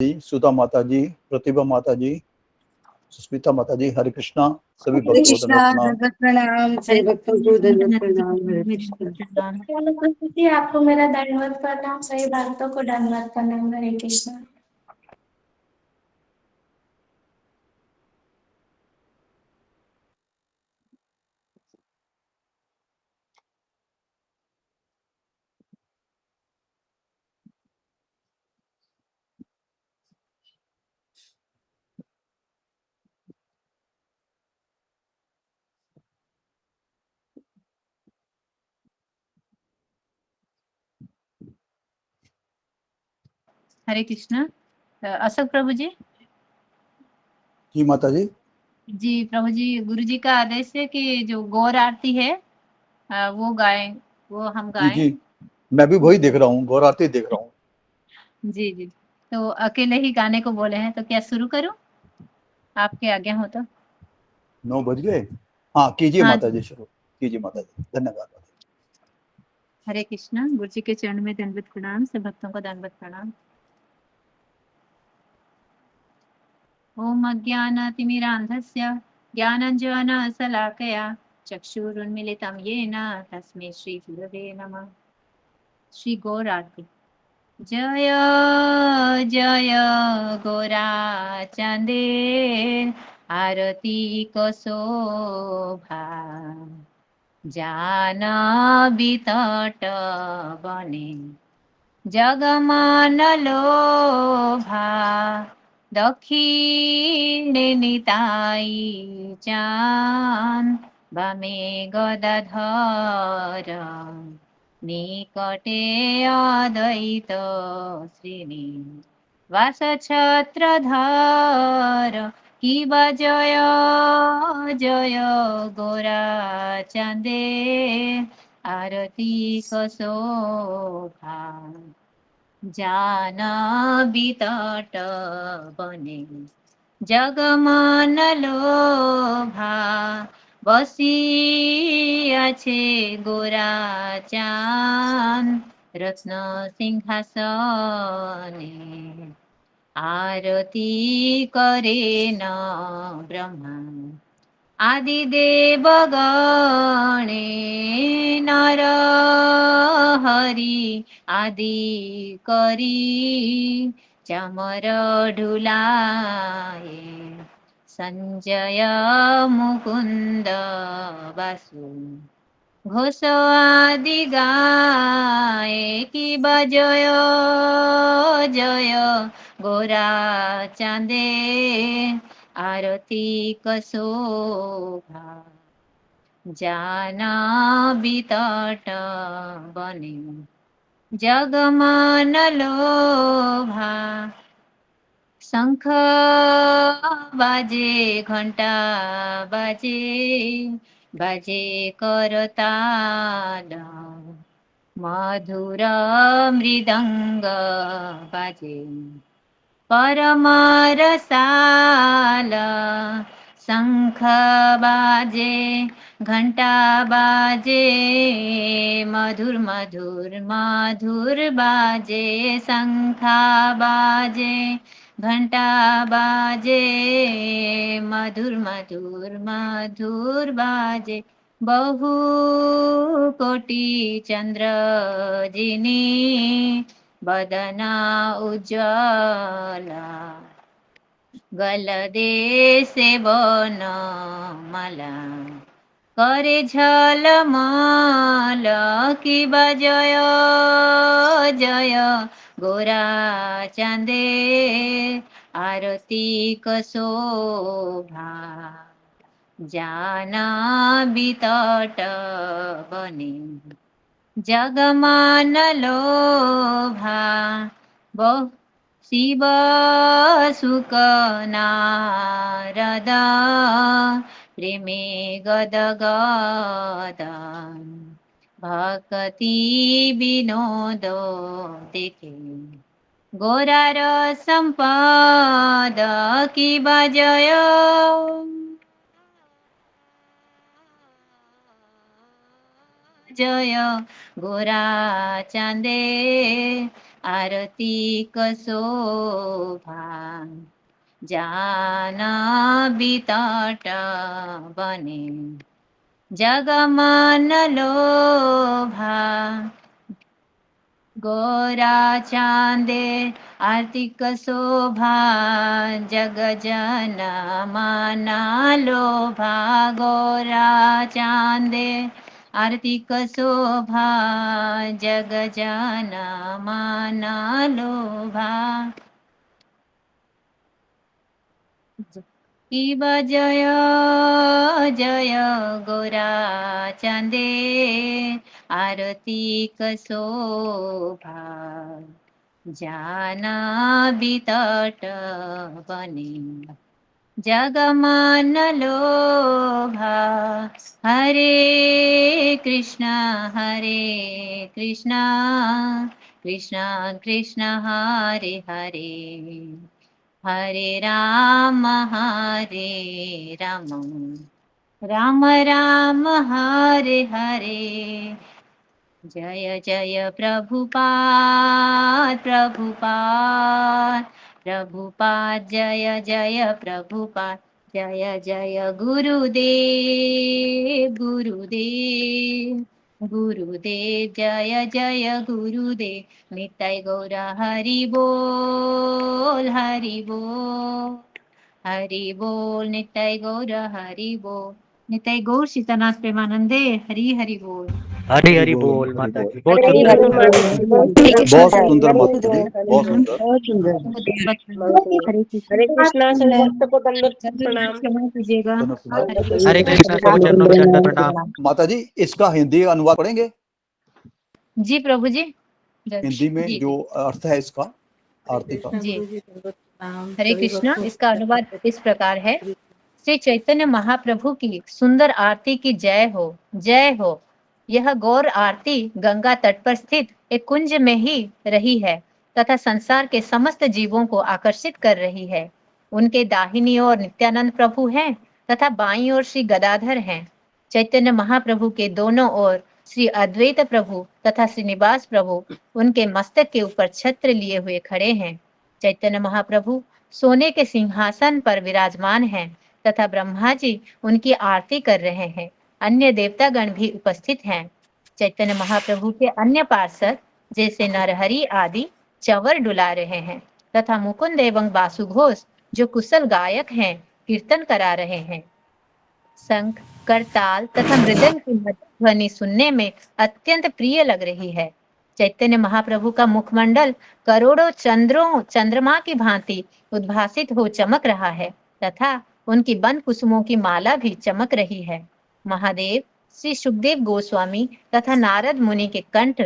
जी, सुधा माता जी, प्रतिभा माता जी, सुस्मिता माता जी, हरे कृष्णा। सभी हरे भक्तों को कृष्णा, दंडवत प्रणाम। दंडवत प्रणाम। सभी भक्तों को दंडवत प्रणाम। हरे कृष्णा। जी, आपको मेरा दंडवत प्रणाम। सही भक्तों को दंडवत प्रणाम। हरे कृष्णा। हरे कृष्णा। अशोक प्रभु जी। जी माता जी। जी प्रभु जी, गुरु जी का आदेश है कि जो गौर आरती है वो गाएं, वो हम जी गाएं। जी, मैं भी वही देख रहा हूँ, गौर आरती देख रहा हूँ। जी जी, तो अकेले ही गाने को बोले हैं, तो क्या शुरू करूं? आपके आज्ञा हो तो। 9 बज गए। हाँ कीजिए हाँ माता जी। जी, शुरू कीजिए माता जी, धन्यवाद। हरे कृष्णा। गुरु जी के चरण में दंडवत प्रणाम, सब भक्तों को दंडवत प्रणाम। ओम अज्ञानातिमिरान्धस्य ज्ञानञ्जनशलाकया चक्षुरुन्मीलितं येन तस्मै श्रीगुरवे नमः। श्री गौर आरती। जय जय गोरा चांदेर आरती को शोभा जानवी तट बने जगमान लोभा दक्षिणे निताई चांद बामे गदाधर निकटे अद्वैत श्रीनिवास छत्रधर किब जय जय गोरा चांदे आरती को शोभा जानवी तट बने जगमान लोभा बसियाछे गोरा चांद रत्न सिंहासने आरती करे न ब्रह्मा आदिदेव गणे नर हरि आदि करी चामर ढुलाए संजय मुकुंद वासु घोष आदि गाए कि बजय जय गोरा चांदे आरती कसोभा जानवी तट बने जगमान लोभा शंख बाजे घंटा बाजे बाजे करताल मधुर मृदंग बाजे परमरसाल शंख बाजे घंटा बाजे मधुर मधुर मधुर बाजे शंखा बाजे घंटा बाजे मधुर मधुर मधुर बाजे बहु कोटि चंद्र जिनी बदना उज्ज्वला गलदेशे बन मला करे झलमल कि बजय जय गोरा चांदे आरती कसोभा जानवी तट बने जगमान लोभा बहु शिव सुख नारद प्रेमे गद गद भक्ति विनोद देखे गोरार संपद कि बजय जय गोरा चांदे आरती कसोभा जाना बिताट बने जगमान लोभा गोरा चांदे आर्थिक शोभा जग जन माना लोभा गोरा चांदे आर्थिक शोभा जग जन माना लोभा शिव जय जय गोरा चांदे आरती कसोभा जाना बितट बने जगमान लोभा हरे कृष्णा कृष्णा कृष्ण हरे हरे हरे राम राम राम हरे हरे जय जय प्रभुपाद प्रभुपाद प्रभुपाद जय जय प्रभुपाद जय जय गुरुदेव गुरुदेव गुरुदेव जय जय गुरुदेव निताय गौर हरि बोल हरि बोल निताय गौर हरि बोल निताय गौर सीतानाथ प्रेमानंदे हरि हरि बोल हरी हरी बोल माता जी बहुत हरे सुंदर बोल माता जी, बहुत सुंदर। बहुत सुंदर हरे माता जी, बोल, बहुत सुंदर। बहुत सुंदर। हरे हरे कृष्णा सभी भक्त को दंडवत प्रणाम। क्षमा कीजिएगा दोनों प्रणाम। हरे कृष्णा सभी चरणों में दंडवत प्रणाम। माता जी इसका हिंदी अनुवाद पढ़ेंगे? जी प्रभु जी हिंदी में जी, जो अर्थ है इसका, आरती का। जी हरे कृष्णा इसका अनुवाद इस प्रकार है। श्री चैतन्य महाप्रभु की सुंदर आरती की जय हो जय हो। यह गौर आरती गंगा तट पर स्थित एक कुंज में ही रही है तथा संसार के समस्त जीवों को आकर्षित कर रही है। उनके दाहिनी ओर नित्यानंद प्रभु हैं तथा बाईं ओर श्री गदाधर हैं। चैतन्य महाप्रभु के दोनों ओर श्री अद्वैत प्रभु तथा श्रीनिवास प्रभु उनके मस्तक के ऊपर छत्र लिए हुए खड़े हैं। चैतन्य महाप्रभु सोने के सिंहासन पर विराजमान हैं तथा ब्रह्मा जी उनकी आरती कर रहे हैं। अन्य देवतागण भी उपस्थित हैं। चैतन्य महाप्रभु के अन्य पार्षद जैसे नरहरि आदि चंवर डुला रहे हैं तथा मुकुंद एवं बासुघोष जो कुशल गायक हैं कीर्तन करा रहे हैं। शंख करताल तथा मृदंग की मधुर ध्वनि सुनने में अत्यंत प्रिय लग रही है। चैतन्य महाप्रभु का मुखमंडल करोड़ों चंद्रमा की भांति उद्भासित हो चमक रहा है तथा उनकी बंद कुसुमों की माला भी चमक रही है। महादेव श्री सुखदेव गोस्वामी तथा नारद मुनि के कंठ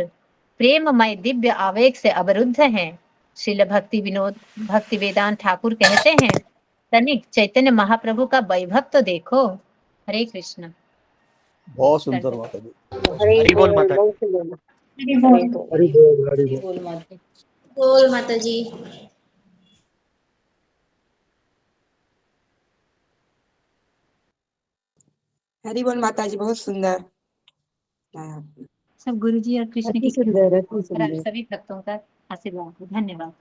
प्रेममय दिव्य आवेग से अवरुद्ध हैं। श्रील भक्ति वेदांत ठाकुर कहते हैं, तनिक चैतन्य महाप्रभु का वैभव तो देखो। हरे कृष्ण। बहुत सुंदर माता जी। हरी बोल माता जी। बहुत सुंदर। हरि बोल हरि बोल, हरि बोल। बोल माता जी। हरी बोल माता जी, बहुत सुंदर। सब गुरु जी और कृष्ण अति की सुंदर, अति और आप सुंदर। सभी भक्तों का आशीर्वाद हो। धन्यवाद।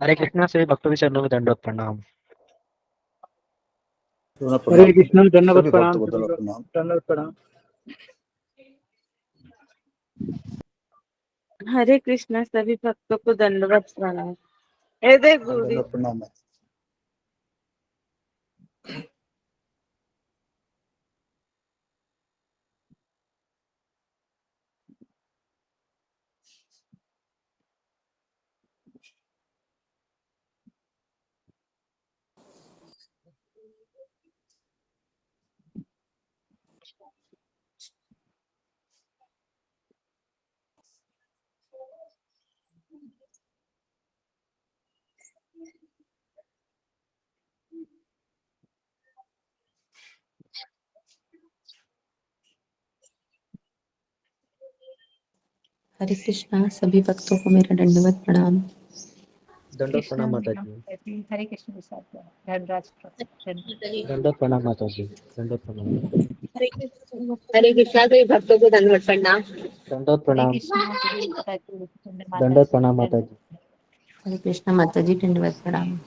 हरे कृष्णा सभी भक्तों के चरणों में दंडवत प्रणाम। दोनों प्रणाम। हरे कृष्ण धन्यवाद सभी प्रणाम भक्तों को सभी को प्रणाम। धन्यवाद प्रणाम। हरे कृष्णा सभी भक्तों को दंडवत प्रणाम। हे देख गुरुदेव। दंडवत प्रणाम। हरे कृष्णा सभी भक्तों को मेरा दंडवत प्रणाम। दंडवत प्रणाम माता जी। हरे कृष्ण। दंडवत प्रणाम माता जी। दंडवत प्रणाम। हरे कृष्णा सभी भक्तों को दंडवत प्रणाम। दंडोत हरे प्रणाम। कृष्णा सभी माता जी, दंडोत प्रणाम माता जी। हरे कृष्णा माता जी दंडवत प्रणाम।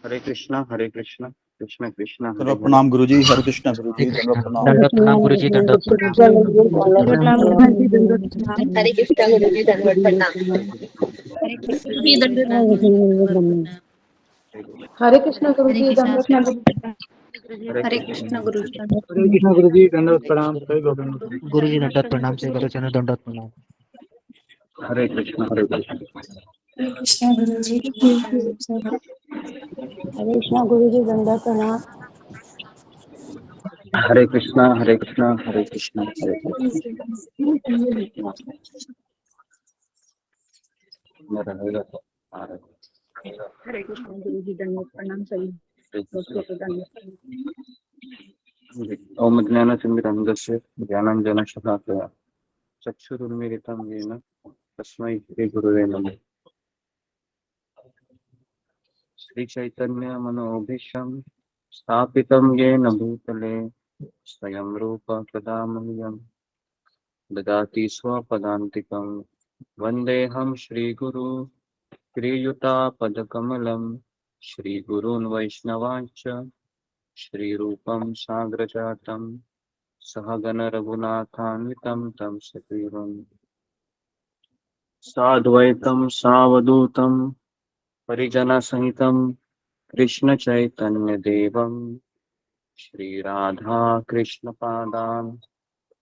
हरे कृष्णा कृष्ण कृष्ण हरे दंडवत हरे। प्रणाम गुरु जी, हरे कृष्णा गुरु हरे जी, दंडवत कृष्णा। प्रणाम। दंडोत प्रणाम गुरु जी। दंडोत प्रणाम। हरे कृष्णा गुरु जी दंडवत प्रणाम। हरे कृष्णा गुरु जी, हरे कृष्णा गुरु हरे जी कृष्णा दंडवत प्रणाम। हरे कृष्ण गुरु जी। हरे कृष्णा गुरु जी दंडवत प्रणाम सभी भक्तों को। गुरु जी दंडोत प्रणाम से गुरु चरण दंडोत प्रणाम। हरे कृष्ण हरे कृष्ण। हरे कृष्ण गुरु जी। हरे कृष्णा गुरु जी दंडवत प्रणाम। हरे कृष्णा हरे कृष्णा हरे कृष्णा हरे कृष्णा। मेरा रहेगा तो आ रहा है। हरे कृष्णा गुरु जी दंडवत प्रणाम सभी भक्तों को दंडवत प्रणाम। ओम ज्ञानतिमिरन्धस्य ज्ञानाञ्जनशलाकया चक्षुरुन्मीलितं येन तस्मै श्रीगुरुवे नमः। श्रीचैतन्यमनोभीष्टं स्थापितं येन भूतले स्वयं रूप तदा मह्यं ददाति स्वपदान्तिकं। वन्देऽहं श्रीगुरु श्रीयुतापदकमलं श्रीगुरून् वैष्णवांश्च श्रीरूपं साग्रजातं सहगण रघुनाथान्वितं तं सजीवं साद्वैतं सावधूतं परिजनसहितं कृष्णचैतन्यदेवं श्रीराधा कृष्णपादान्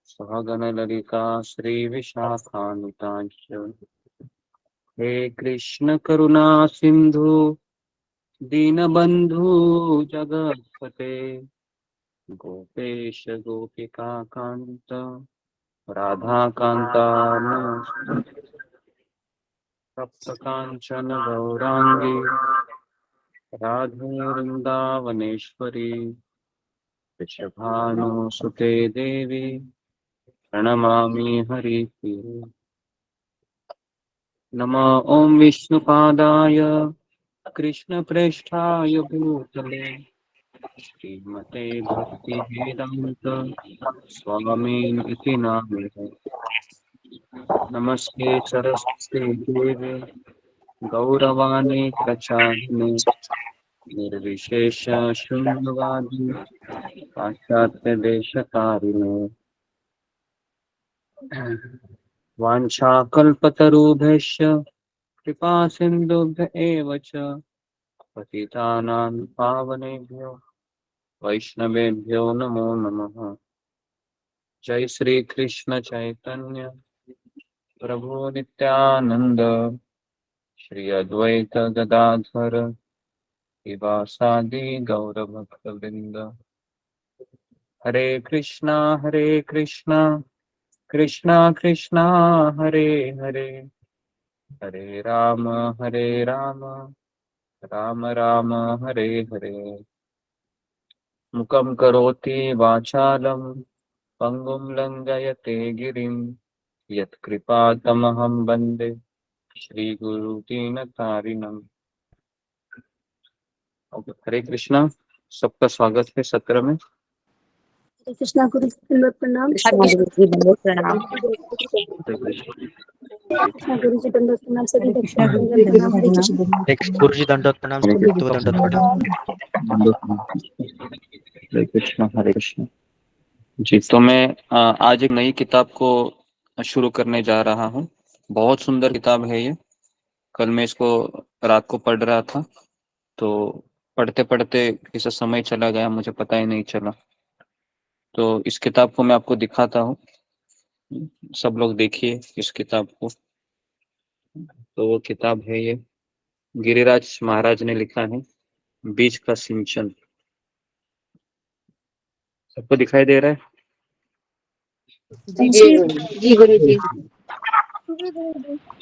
सहगण ललिता श्रीविशाखान्वितांश्च। हे कृष्ण करुणा सिंधु दीनबंधु जगत्पते गोपेश गोपिका कांत राधा कांता नमोस्तुते। तप्त कांचन गौरांगी राधे वृंदावनेश्वरी वृषभानुसुते देवी प्रणमामि हरिप्रिये। नमः ओं विष्णुपादाय कृष्णप्रेष्ठाय भूतले श्रीमते भक्ति वेदांत स्वामी इति नामिने। नमस्ते सरस्वती देवे गौरवाणी प्रचारिणे निर्विशेष शून्यवादी पाश्चात्य देशकारिणे। वाञ्छाकल्पतरुभ्यश्च कृपा सिन्धुभ्य एव च पतितानां पावनेभ्यो वैष्णवेभ्यो नमो नमः। जय श्री कृष्ण चैतन्य प्रभु नित्यानंद श्री अद्वैत गदाधर शिवासादि गौर भक्तवृंद। हरे कृष्णा कृष्णा कृष्णा हरे हरे हरे राम राम राम हरे हरे। मुखं करोति वाचालं पंगुं लंघयते गिरिं यत्कृपातमहं वन्दे श्रीगुरुदीनतारिणम्। हरे कृष्णा। सबका स्वागत है सत्र में। हरे कृष्णा गुरु जी दंडवत प्रणाम। कृष्णा गुरु जी दंडवत प्रणाम। हरे कृष्ण कृष्णा गुरु जी दंडवत प्रणाम सभी हरे भक्तों कृष्णा को गुरु जी दंडवत प्रणाम। दंडवत हरे प्रणाम। कृष्ण। गुरु जी दंडोत प्रणाम हरे से गुरु दंडोत प्रणाम। कृष्ण हरे कृष्ण। जी तो मैं आज एक नई किताब को शुरू करने जा रहा हूँ। बहुत सुंदर किताब है ये। कल मैं इसको रात को पढ़ रहा था तो पढ़ते पढ़ते कैसा समय चला गया मुझे पता ही नहीं चला। तो इस किताब को मैं आपको दिखाता हूँ। सब लोग देखिए इस किताब को। तो वो किताब है ये गिरिराज महाराज ने लिखा है बीज का सिंचन। सबको दिखाई दे रहा है? जी गुरु जी।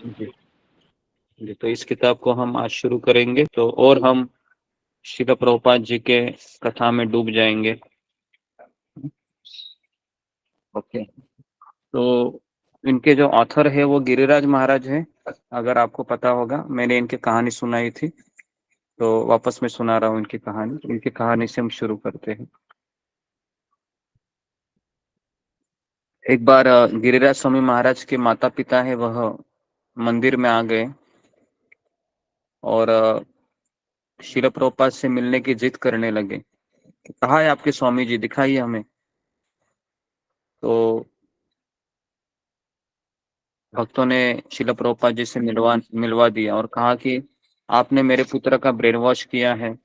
जी जी, तो इस किताब को हम आज शुरू करेंगे, तो और हम श्रील प्रभुपाद जी के कथा में डूब जाएंगे। ओके, तो इनके जो ऑथर है वो गिरिराज महाराज है। अगर आपको पता होगा, मैंने इनकी कहानी सुनाई थी, तो वापस मैं सुना रहा हूँ इनकी कहानी। इनकी कहानी से हम शुरू करते हैं। एक बार गिरिराज स्वामी महाराज के माता पिता है वह मंदिर में आ गए और श्रील प्रभुपाद से मिलने की जिद करने लगे। कहाँ है आपके स्वामी जी, दिखाइए हमें। तो भक्तों ने श्रील प्रभुपाद जी से मिलवा दिया और कहा कि आपने मेरे पुत्र का ब्रेन वॉश किया है,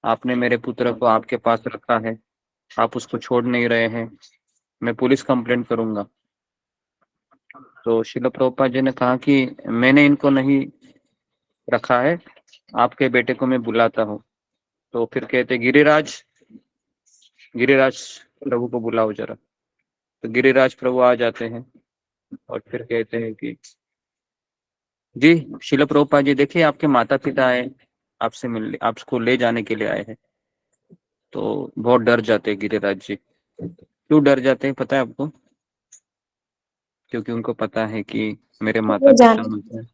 आपने मेरे पुत्र को आपके पास रखा है, आप उसको छोड़ नहीं रहे हैं, मैं पुलिस कंप्लेंट करूंगा। तो श्रील प्रभुपाद जी ने कहा कि मैंने इनको नहीं रखा है, आपके बेटे को मैं बुलाता हूँ। तो फिर कहते गिरिराज प्रभु को बुलाओ जरा। तो गिरिराज प्रभु आ जाते हैं और फिर कहते हैं कि जी श्रील प्रभुपाद जी, देखिए आपके माता पिता आए आपसे मिलने, आपको ले जाने के लिए आए हैं। तो बहुत डर जाते हैं गिरिराज जी। क्यों डर जाते हैं पता है आपको? क्योंकि उनको पता है कि मेरे माता पिता मुझे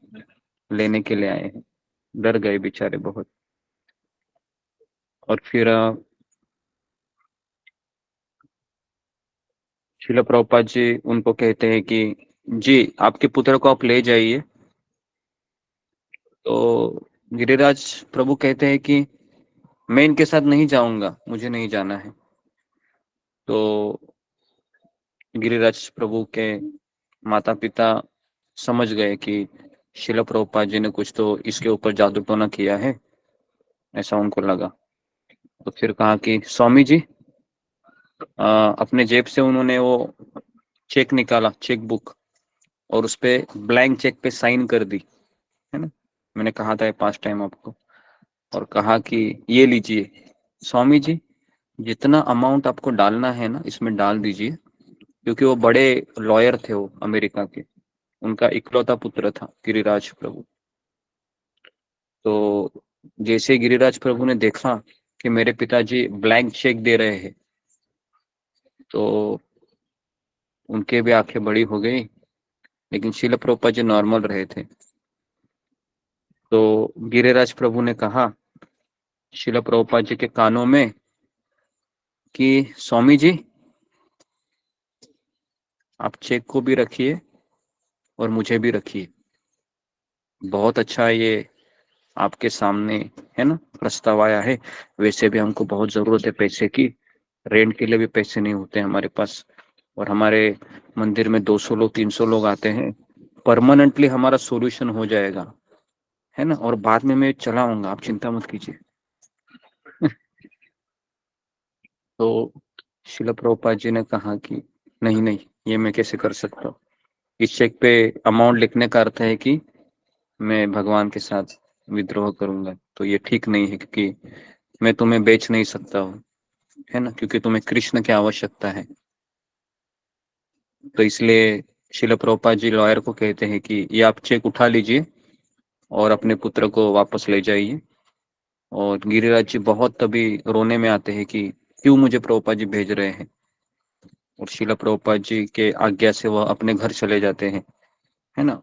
लेने के लिए आए हैं। डर गए बेचारे बहुत। और फिर श्रील प्रभुपाद जी उनको कहते हैं कि जी आपके पुत्र को आप ले जाइए। तो गिरिराज प्रभु कहते हैं कि मैं इनके साथ नहीं जाऊंगा, मुझे नहीं जाना है। तो गिरिराज प्रभु के माता पिता समझ गए कि श्रील प्रभुपाद जी ने कुछ तो इसके ऊपर जादू टोना किया है, ऐसा उनको लगा। तो फिर कहा कि स्वामी जी, अपने जेब से उन्होंने वो चेक निकाला, चेक बुक, और उस पे ब्लैंक चेक पे साइन कर दी, है ना, मैंने कहा था 5 टाइम आपको। और कहा कि ये लीजिए स्वामी जी, जितना अमाउंट आपको डालना है ना इसमें डाल दीजिए। क्योंकि वो बड़े लॉयर थे, वो अमेरिका के, उनका इकलौता पुत्र था गिरिराज प्रभु। तो जैसे गिरिराज प्रभु ने देखा कि मेरे पिताजी ब्लैंक चेक दे रहे हैं, तो उनके भी आंखें बड़ी हो गई। लेकिन श्रील प्रभुपाद जी नॉर्मल रहे थे। तो गिरिराज प्रभु ने कहा श्रील प्रभुपाद जी के कानों में कि स्वामी जी, आप चेक को भी रखिए और मुझे भी रखिए। बहुत अच्छा ये आपके सामने, है ना, प्रस्ताव आया है। वैसे भी हमको बहुत जरूरत है पैसे की, रेंट के लिए भी पैसे नहीं होते हमारे पास, और हमारे मंदिर में 200 लोग 300 लोग आते हैं। परमानेंटली हमारा सॉल्यूशन हो जाएगा, है ना, और बाद में मैं चला आऊंगा, आप चिंता मत कीजिए। तो श्रील प्रभुपाद जी ने कहा कि नहीं नहीं, ये मैं कैसे कर सकता हूँ। इस चेक पे अमाउंट लिखने का अर्थ है कि मैं भगवान के साथ विद्रोह करूंगा, तो ये ठीक नहीं है, क्योंकि मैं तुम्हें बेच नहीं सकता हूँ, है ना, क्योंकि तुम्हें कृष्ण की आवश्यकता है। तो इसलिए श्रील प्रभुपाद जी लॉयर को कहते हैं कि ये आप चेक उठा लीजिए और अपने पुत्र को वापस ले जाइए। और गिरिराज जी बहुत तभी रोने में आते हैं कि क्यों मुझे प्रभुपाद जी भेज रहे हैं। और श्रील प्रभुपाद जी के आज्ञा से वह अपने घर चले जाते हैं, है ना।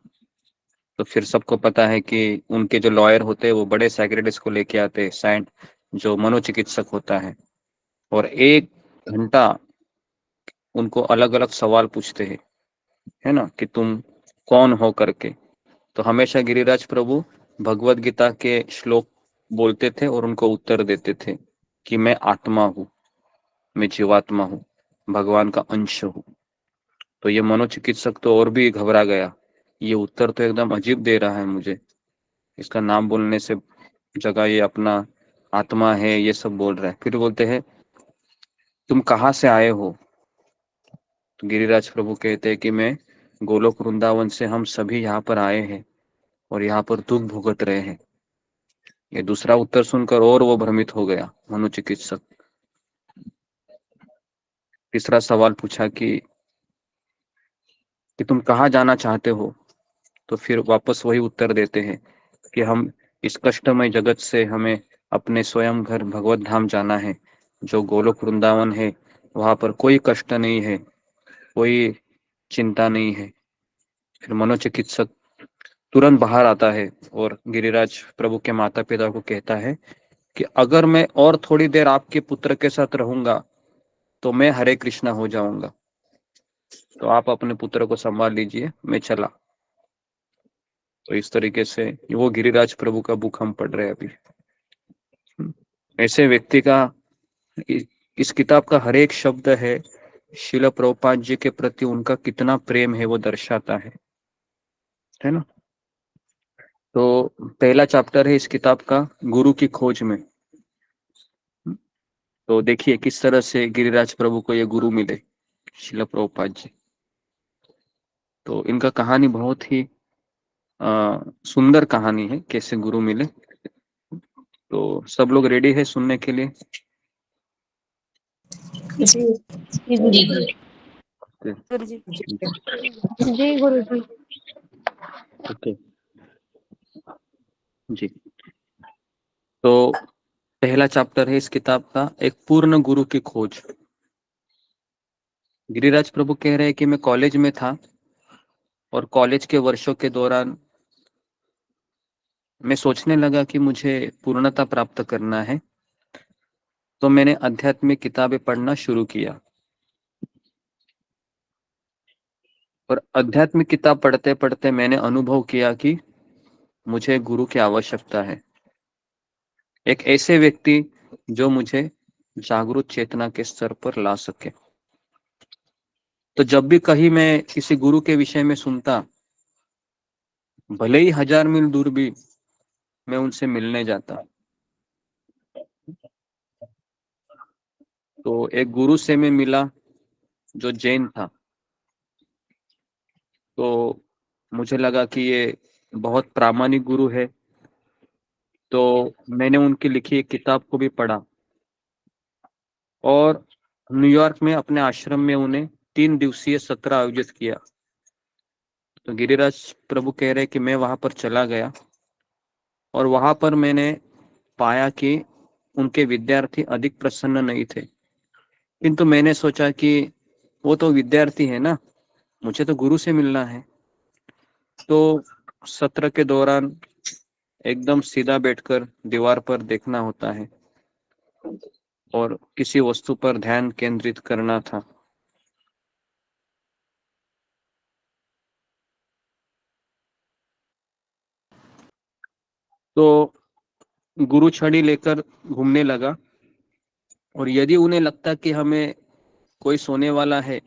तो फिर सबको पता है कि उनके जो लॉयर होते हैं वो बड़े साइकियाट्रिस्ट को लेके आते हैं, साइंट जो मनोचिकित्सक होता है, और 1 घंटा उनको अलग अलग सवाल पूछते हैं, है ना, कि तुम कौन हो करके। तो हमेशा गिरिराज प्रभु भगवत गीता के श्लोक बोलते थे और उनको उत्तर देते थे कि मैं आत्मा हूँ, मैं जीवात्मा हूँ, भगवान का अंश हूँ। तो ये मनोचिकित्सक तो और भी घबरा गया, ये उत्तर तो एकदम अजीब दे रहा है मुझे, इसका नाम बोलने से जगह ये अपना आत्मा है ये सब बोल रहा है। फिर बोलते हैं तुम कहाँ से आए हो? तो गिरिराज प्रभु कहते हैं कि मैं गोलोक वृंदावन से, हम सभी यहाँ पर आए हैं और यहाँ पर दुख भुगत रहे हैं। ये दूसरा उत्तर सुनकर और वो भ्रमित हो गया मनोचिकित्सक। तीसरा सवाल पूछा कि तुम कहाँ जाना चाहते हो? तो फिर वापस वही उत्तर देते हैं कि हम इस कष्टमय जगत से हमें अपने स्वयं घर भगवत धाम जाना है, जो गोलोक वृंदावन है। वहां पर कोई कष्ट नहीं है, कोई चिंता नहीं है। फिर मनोचिकित्सक तुरंत बाहर आता है और गिरिराज प्रभु के माता पिता को कहता है कि अगर मैं और थोड़ी देर आपके पुत्र के साथ रहूंगा तो मैं हरे कृष्णा हो जाऊंगा, तो आप अपने पुत्र को संभाल लीजिए, मैं चला। तो इस तरीके से वो गिरिराज प्रभु का बुक हम पढ़ रहे हैं अभी। ऐसे व्यक्ति का इस किताब का हर एक शब्द है शिल प्रभुपाद जी के प्रति उनका कितना प्रेम है वो दर्शाता है ना। तो पहला चैप्टर है इस किताब का गुरु की खोज में। तो देखिए किस तरह से गिरिराज प्रभु को ये गुरु मिले, शिल प्रभुपाद जी। तो इनका कहानी बहुत ही सुंदर कहानी है, कैसे गुरु मिले। तो सब लोग रेडी है सुनने के लिए? जी गुरु जी। ओके जी। तो पहला चैप्टर है इस किताब का एक पूर्ण गुरु की खोज। गिरिराज प्रभु कह रहे हैं कि मैं कॉलेज में था और कॉलेज के वर्षों के दौरान मैं सोचने लगा कि मुझे पूर्णता प्राप्त करना है, तो मैंने आध्यात्मिक किताबें पढ़ना शुरू किया। और आध्यात्मिक किताब पढ़ते पढ़ते मैंने अनुभव किया कि मुझे गुरु की आवश्यकता है, एक ऐसे व्यक्ति जो मुझे जागरूक चेतना के स्तर पर ला सके। तो जब भी कहीं मैं किसी गुरु के विषय में सुनता, भले ही 1000 मील दूर भी मैं उनसे मिलने जाता। तो एक गुरु से मैं मिला जो जैन था। तो मुझे लगा कि ये बहुत प्रामाणिक गुरु है, तो मैंने उनकी लिखी एक किताब को भी पढ़ा और न्यूयॉर्क में अपने आश्रम में उन्हें 3 दिवसीय सत्र आयोजित किया। तो गिरिराज प्रभु कह रहे कि मैं वहां पर चला गया और वहां पर मैंने पाया कि उनके विद्यार्थी अधिक प्रसन्न नहीं थे, किंतु मैंने सोचा कि वो तो विद्यार्थी है ना, मुझे तो गुरु से मिलना है। तो सत्र के दौरान एकदम सीधा बैठकर दीवार पर देखना होता है और किसी वस्तु पर ध्यान केंद्रित करना था। तो गुरु छड़ी लेकर घूमने लगा और यदि उन्हें लगता कि हमें कोई सोने वाला है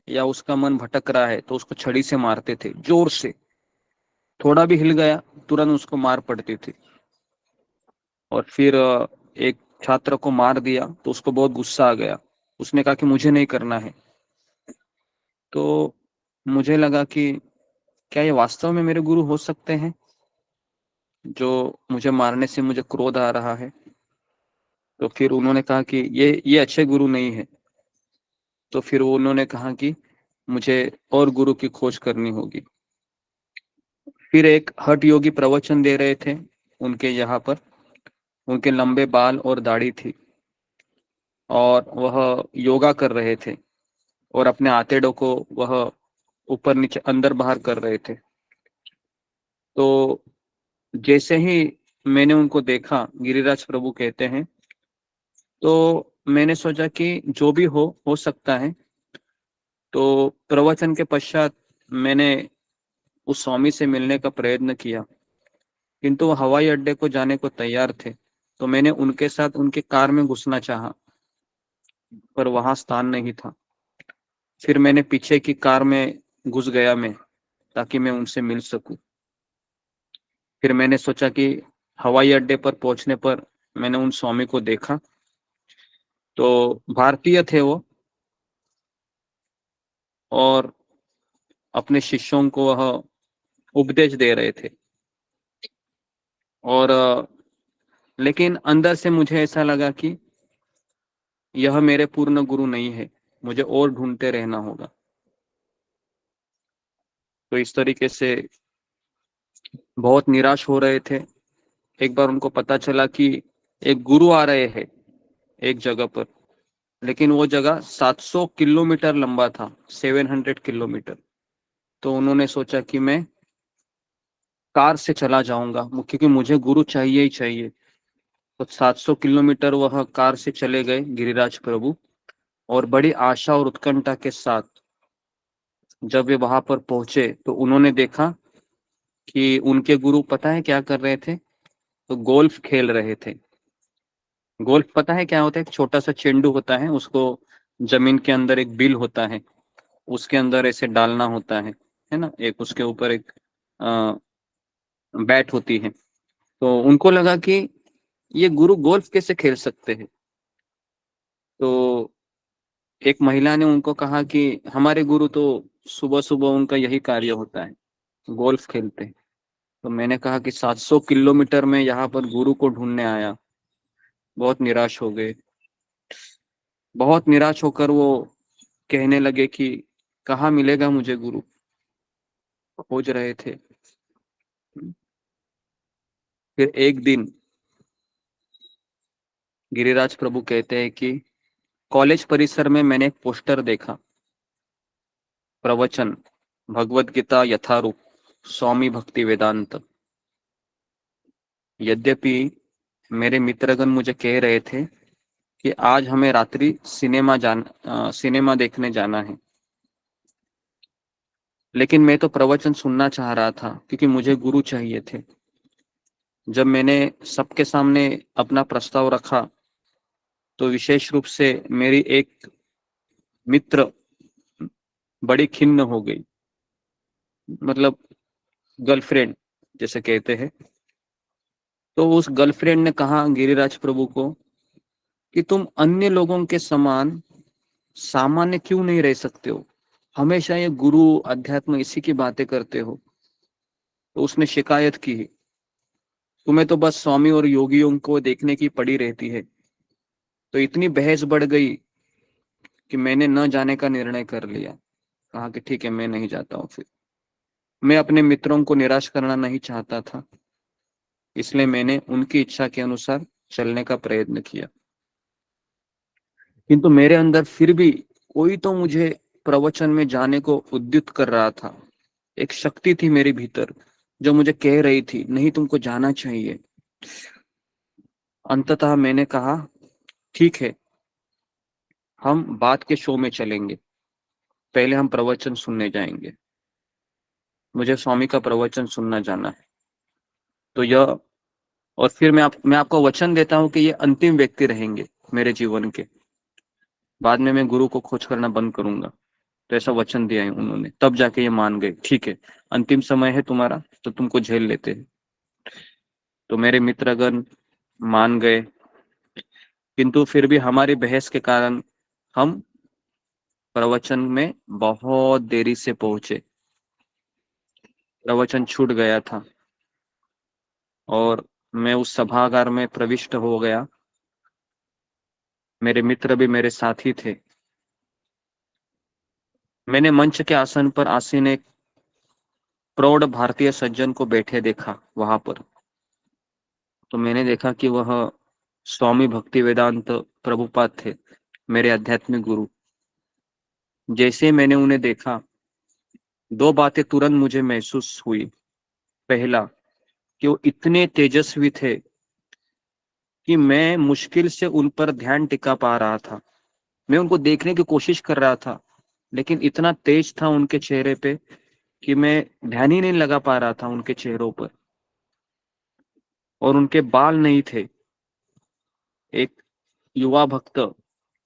या उसका मन भटक रहा है तो उसको छड़ी से मारते थे जोर से। थोड़ा भी हिल गया तुरंत उसको मार पड़ती थी। और फिर एक छात्र को मार दिया तो उसको बहुत गुस्सा आ गया, उसने कहा कि मुझे नहीं करना है। तो मुझे लगा कि क्या ये वास्तव में मेरे गुरु हो सकते हैं, जो मुझे मारने से मुझे क्रोध आ रहा है। तो फिर उन्होंने कहा कि ये अच्छे गुरु नहीं है। तो फिर उन्होंने कहा कि मुझे और गुरु की खोज करनी होगी। फिर एक हठ योगी प्रवचन दे रहे थे उनके यहाँ पर। उनके लंबे बाल और दाढ़ी थी और वह योगा कर रहे थे और अपने आंतेड़ों को वह ऊपर नीचे अंदर बाहर कर रहे थे। तो जैसे ही मैंने उनको देखा, गिरिराज प्रभु कहते हैं, तो मैंने सोचा कि जो भी हो सकता है। तो प्रवचन के पश्चात मैंने उस स्वामी से मिलने का प्रयत्न किया, किंतु वो हवाई अड्डे को जाने को तैयार थे। तो मैंने उनके साथ उनके कार में घुसना चाहा, पर वहां स्थान नहीं था। फिर मैंने पीछे की कार में घुस गया मैं, ताकि मैं उनसे मिल सकूं। फिर मैंने सोचा कि हवाई अड्डे पर पहुंचने पर मैंने उन स्वामी को देखा। तो भारतीय थे वो और अपने शिष्यों को वह उपदेश दे रहे थे। और लेकिन अंदर से मुझे ऐसा लगा कि यह मेरे पूर्ण गुरु नहीं है, मुझे और ढूंढते रहना होगा। तो इस तरीके से बहुत निराश हो रहे थे। एक बार उनको पता चला कि एक गुरु आ रहे हैं एक जगह पर, लेकिन वो जगह 700 किलोमीटर लंबा था, 700 किलोमीटर। तो उन्होंने सोचा कि मैं कार से चला जाऊंगा, क्योंकि मुझे गुरु चाहिए ही चाहिए। तो 700 किलोमीटर वह कार से चले गए गिरिराज प्रभु, और बड़ी आशा और उत्कंठा के साथ जब वे वहां पर पहुंचे तो उन्होंने देखा कि उनके गुरु पता है क्या कर रहे थे? तो गोल्फ खेल रहे थे। गोल्फ पता है क्या होता है? एक छोटा सा चेंडू होता है, उसको जमीन के अंदर एक बिल होता है, उसके अंदर ऐसे डालना होता है ना, एक उसके ऊपर एक बैट होती है। तो उनको लगा कि ये गुरु गोल्फ कैसे खेल सकते हैं। तो एक महिला ने उनको कहा कि हमारे गुरु तो सुबह सुबह उनका यही कार्य होता है, गोल्फ खेलते हैं। तो मैंने कहा कि 700 किलोमीटर में यहाँ पर गुरु को ढूंढने आया। बहुत निराश हो गए। बहुत निराश होकर वो कहने लगे कि कहाँ मिलेगा मुझे गुरु, खोज रहे थे। फिर एक दिन गिरिराज प्रभु कहते हैं कि कॉलेज परिसर में मैंने एक पोस्टर देखा, प्रवचन भगवत गीता यथारूप स्वामी भक्ति वेदांत। यद्यपि मेरे मित्रगण मुझे कह रहे थे कि आज हमें रात्रि सिनेमा देखने जाना है, लेकिन मैं तो प्रवचन सुनना चाह रहा था क्योंकि मुझे गुरु चाहिए थे। जब मैंने सबके सामने अपना प्रस्ताव रखा तो विशेष रूप से मेरी एक मित्र बड़ी खिन्न हो गई, मतलब गर्लफ्रेंड जैसे कहते हैं। तो उस गर्लफ्रेंड ने कहा गिरिराज प्रभु को कि तुम अन्य लोगों के समान सामान्य क्यों नहीं रह सकते हो, हमेशा ये गुरु अध्यात्म इसी की बातें करते हो। तो उसने शिकायत की, तुम्हें तो बस स्वामी और योगियों को देखने की पड़ी रहती है। तो इतनी बहस बढ़ गई कि मैंने न जाने का निर्णय कर लिया। कहा कि ठीक है, मैं नहीं जाता हूँ। फिर मैं अपने मित्रों को निराश करना नहीं चाहता था, इसलिए मैंने उनकी इच्छा के अनुसार चलने का प्रयत्न किया। किंतु मेरे अंदर फिर भी कोई तो मुझे प्रवचन में जाने को उद्युत कर रहा था। एक शक्ति थी मेरे भीतर जो मुझे कह रही थी नहीं, तुमको जाना चाहिए। अंततः मैंने कहा ठीक है, हम बाद के शो में चलेंगे, पहले हम प्रवचन सुनने जाएंगे, मुझे स्वामी का प्रवचन सुनना जाना है। तो यह, और फिर मैं आपको वचन देता हूं कि ये अंतिम व्यक्ति रहेंगे मेरे जीवन के, बाद में मैं गुरु को खोज करना बंद करूंगा। तो ऐसा वचन दिया है उन्होंने, तब जाके ये मान गए, ठीक है अंतिम समय है तुम्हारा तो तुमको झेल लेते हैं। तो मेरे मित्रगण मान गए, किंतु फिर भी हमारी बहस के कारण हम प्रवचन में बहुत देरी से पहुंचे। प्रवचन छूट गया था और मैं उस सभागार में प्रविष्ट हो गया। मेरे मित्र भी मेरे साथी थे। मैंने मंच के आसन पर आसीन एक प्रौढ़ भारतीय सज्जन को बैठे देखा वहां पर। तो मैंने देखा कि वह स्वामी भक्ति वेदांत प्रभुपाद थे, मेरे आध्यात्मिक गुरु। जैसे ही मैंने उन्हें देखा, दो बातें तुरंत मुझे महसूस हुई। पहला, कि वो इतने तेजस्वी थे कि मैं मुश्किल से उन पर ध्यान टिका पा रहा था। मैं उनको देखने की कोशिश कर रहा था, लेकिन इतना तेज था उनके चेहरे पे कि मैं ध्यान ही नहीं लगा पा रहा था उनके चेहरों पर। और उनके बाल नहीं थे। एक युवा भक्त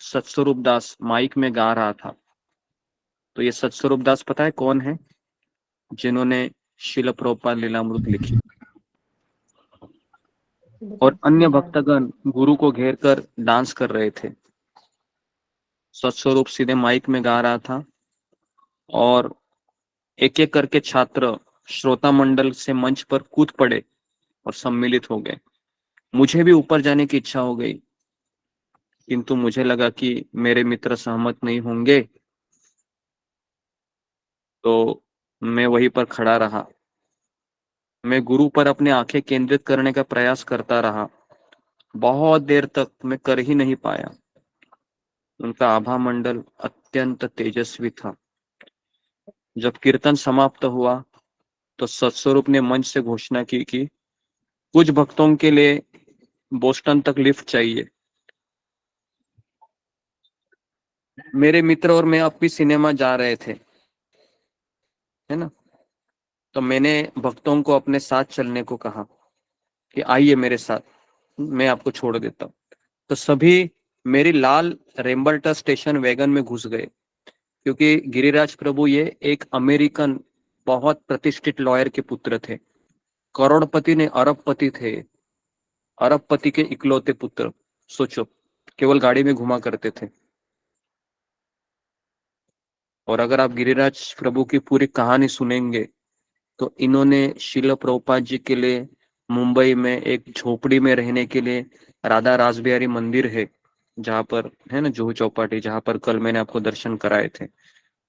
सत्स्वरूप दास माइक में गा रहा था। तो ये सत्स्वरूप दास पता है कौन है? जिन्होंने शिल प्रभुपाद लीलामृत लिखी। और अन्य भक्तगण गुरु को घेर कर डांस कर रहे थे। सत्स्वरूप सीधे माइक में गा रहा था और एक एक करके छात्र श्रोता मंडल से मंच पर कूद पड़े और सम्मिलित हो गए। मुझे भी ऊपर जाने की इच्छा हो गई, किंतु मुझे लगा कि मेरे मित्र सहमत नहीं होंगे, तो मैं वहीं पर खड़ा रहा। मैं गुरु पर अपनी आंखें केंद्रित करने का प्रयास करता रहा। बहुत देर तक मैं कर ही नहीं पाया। उनका आभा मंडल अत्यंत तेजस्वी था। जब कीर्तन समाप्त हुआ तो सत्स्वरूप ने मंच से घोषणा की कि कुछ भक्तों के लिए बोस्टन तक लिफ्ट चाहिए। मेरे मित्र और मैं अब भी सिनेमा जा रहे थे, है ना। तो मैंने भक्तों को अपने साथ चलने को कहा कि आइए मेरे साथ, मैं आपको छोड़ देता हूँ। तो सभी मेरी लाल रेम्बल्टर स्टेशन वैगन में घुस गए, क्योंकि गिरिराज प्रभु ये एक अमेरिकन बहुत प्रतिष्ठित लॉयर के पुत्र थे। करोड़पति ने अरबपति थे, अरबपति के इकलौते पुत्र। सोचो, केवल गाड़ी में घुमा करते थे। और अगर आप गिरिराज प्रभु की पूरी कहानी सुनेंगे तो इन्होंने शिल प्रभुपाद जी के लिए मुंबई में एक झोपड़ी में रहने के लिए राधा रासबिहारी मंदिर है, जहाँ पर है ना जुहू चौपाटी, जहाँ पर कल मैंने आपको दर्शन कराए थे,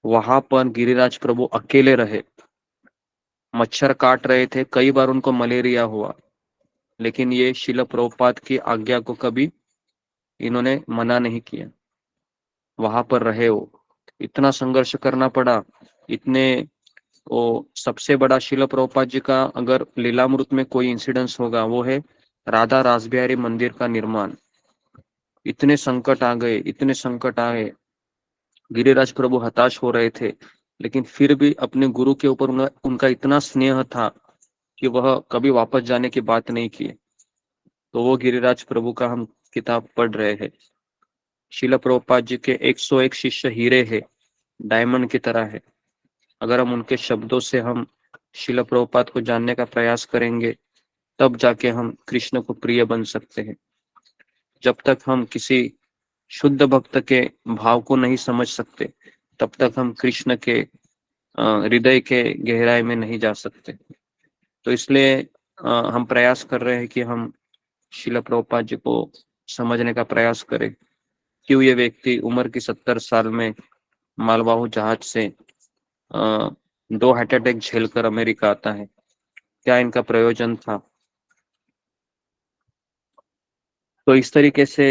वहां पर गिरिराज प्रभु अकेले रहे। मच्छर काट रहे थे, कई बार उनको मलेरिया हुआ, लेकिन ये शिल प्रभुपाद की आज्ञा को कभी इन्होंने मना नहीं किया। वहां पर रहे वो, इतना संघर्ष करना पड़ा। इतने वो सबसे बड़ा शिल प्रभुपाद जी का अगर लीलामृत में कोई इंसिडेंस होगा वो है राधा रासबिहारी मंदिर का निर्माण। इतने संकट आ गए, इतने संकट आए, गिरिराज प्रभु हताश हो रहे थे, लेकिन फिर भी अपने गुरु के ऊपर उनका इतना स्नेह था कि वह कभी वापस जाने की बात नहीं किए। तो वो गिरिराज प्रभु का हम किताब पढ़ रहे हैं। शिल प्रभुपाद जी के 101 शिष्य हीरे है, डायमंड की तरह है। अगर हम उनके शब्दों से हम शिल प्रभुपाद को जानने का प्रयास करेंगे, तब जाके हम कृष्ण को प्रिय बन सकते हैं। जब तक हम किसी शुद्ध भक्त के भाव को नहीं समझ सकते, तब तक हम कृष्ण के हृदय के गहराई में नहीं जा सकते। तो इसलिए हम प्रयास कर रहे हैं कि हम शिल प्रभुपाद जी को समझने का प्रयास करें। क्यों ये व्यक्ति उम्र की 70 साल में मालवाहू जहाज से 2 हार्ट अटैक झेलकर अमेरिका आता है, क्या इनका प्रयोजन था। तो इस तरीके से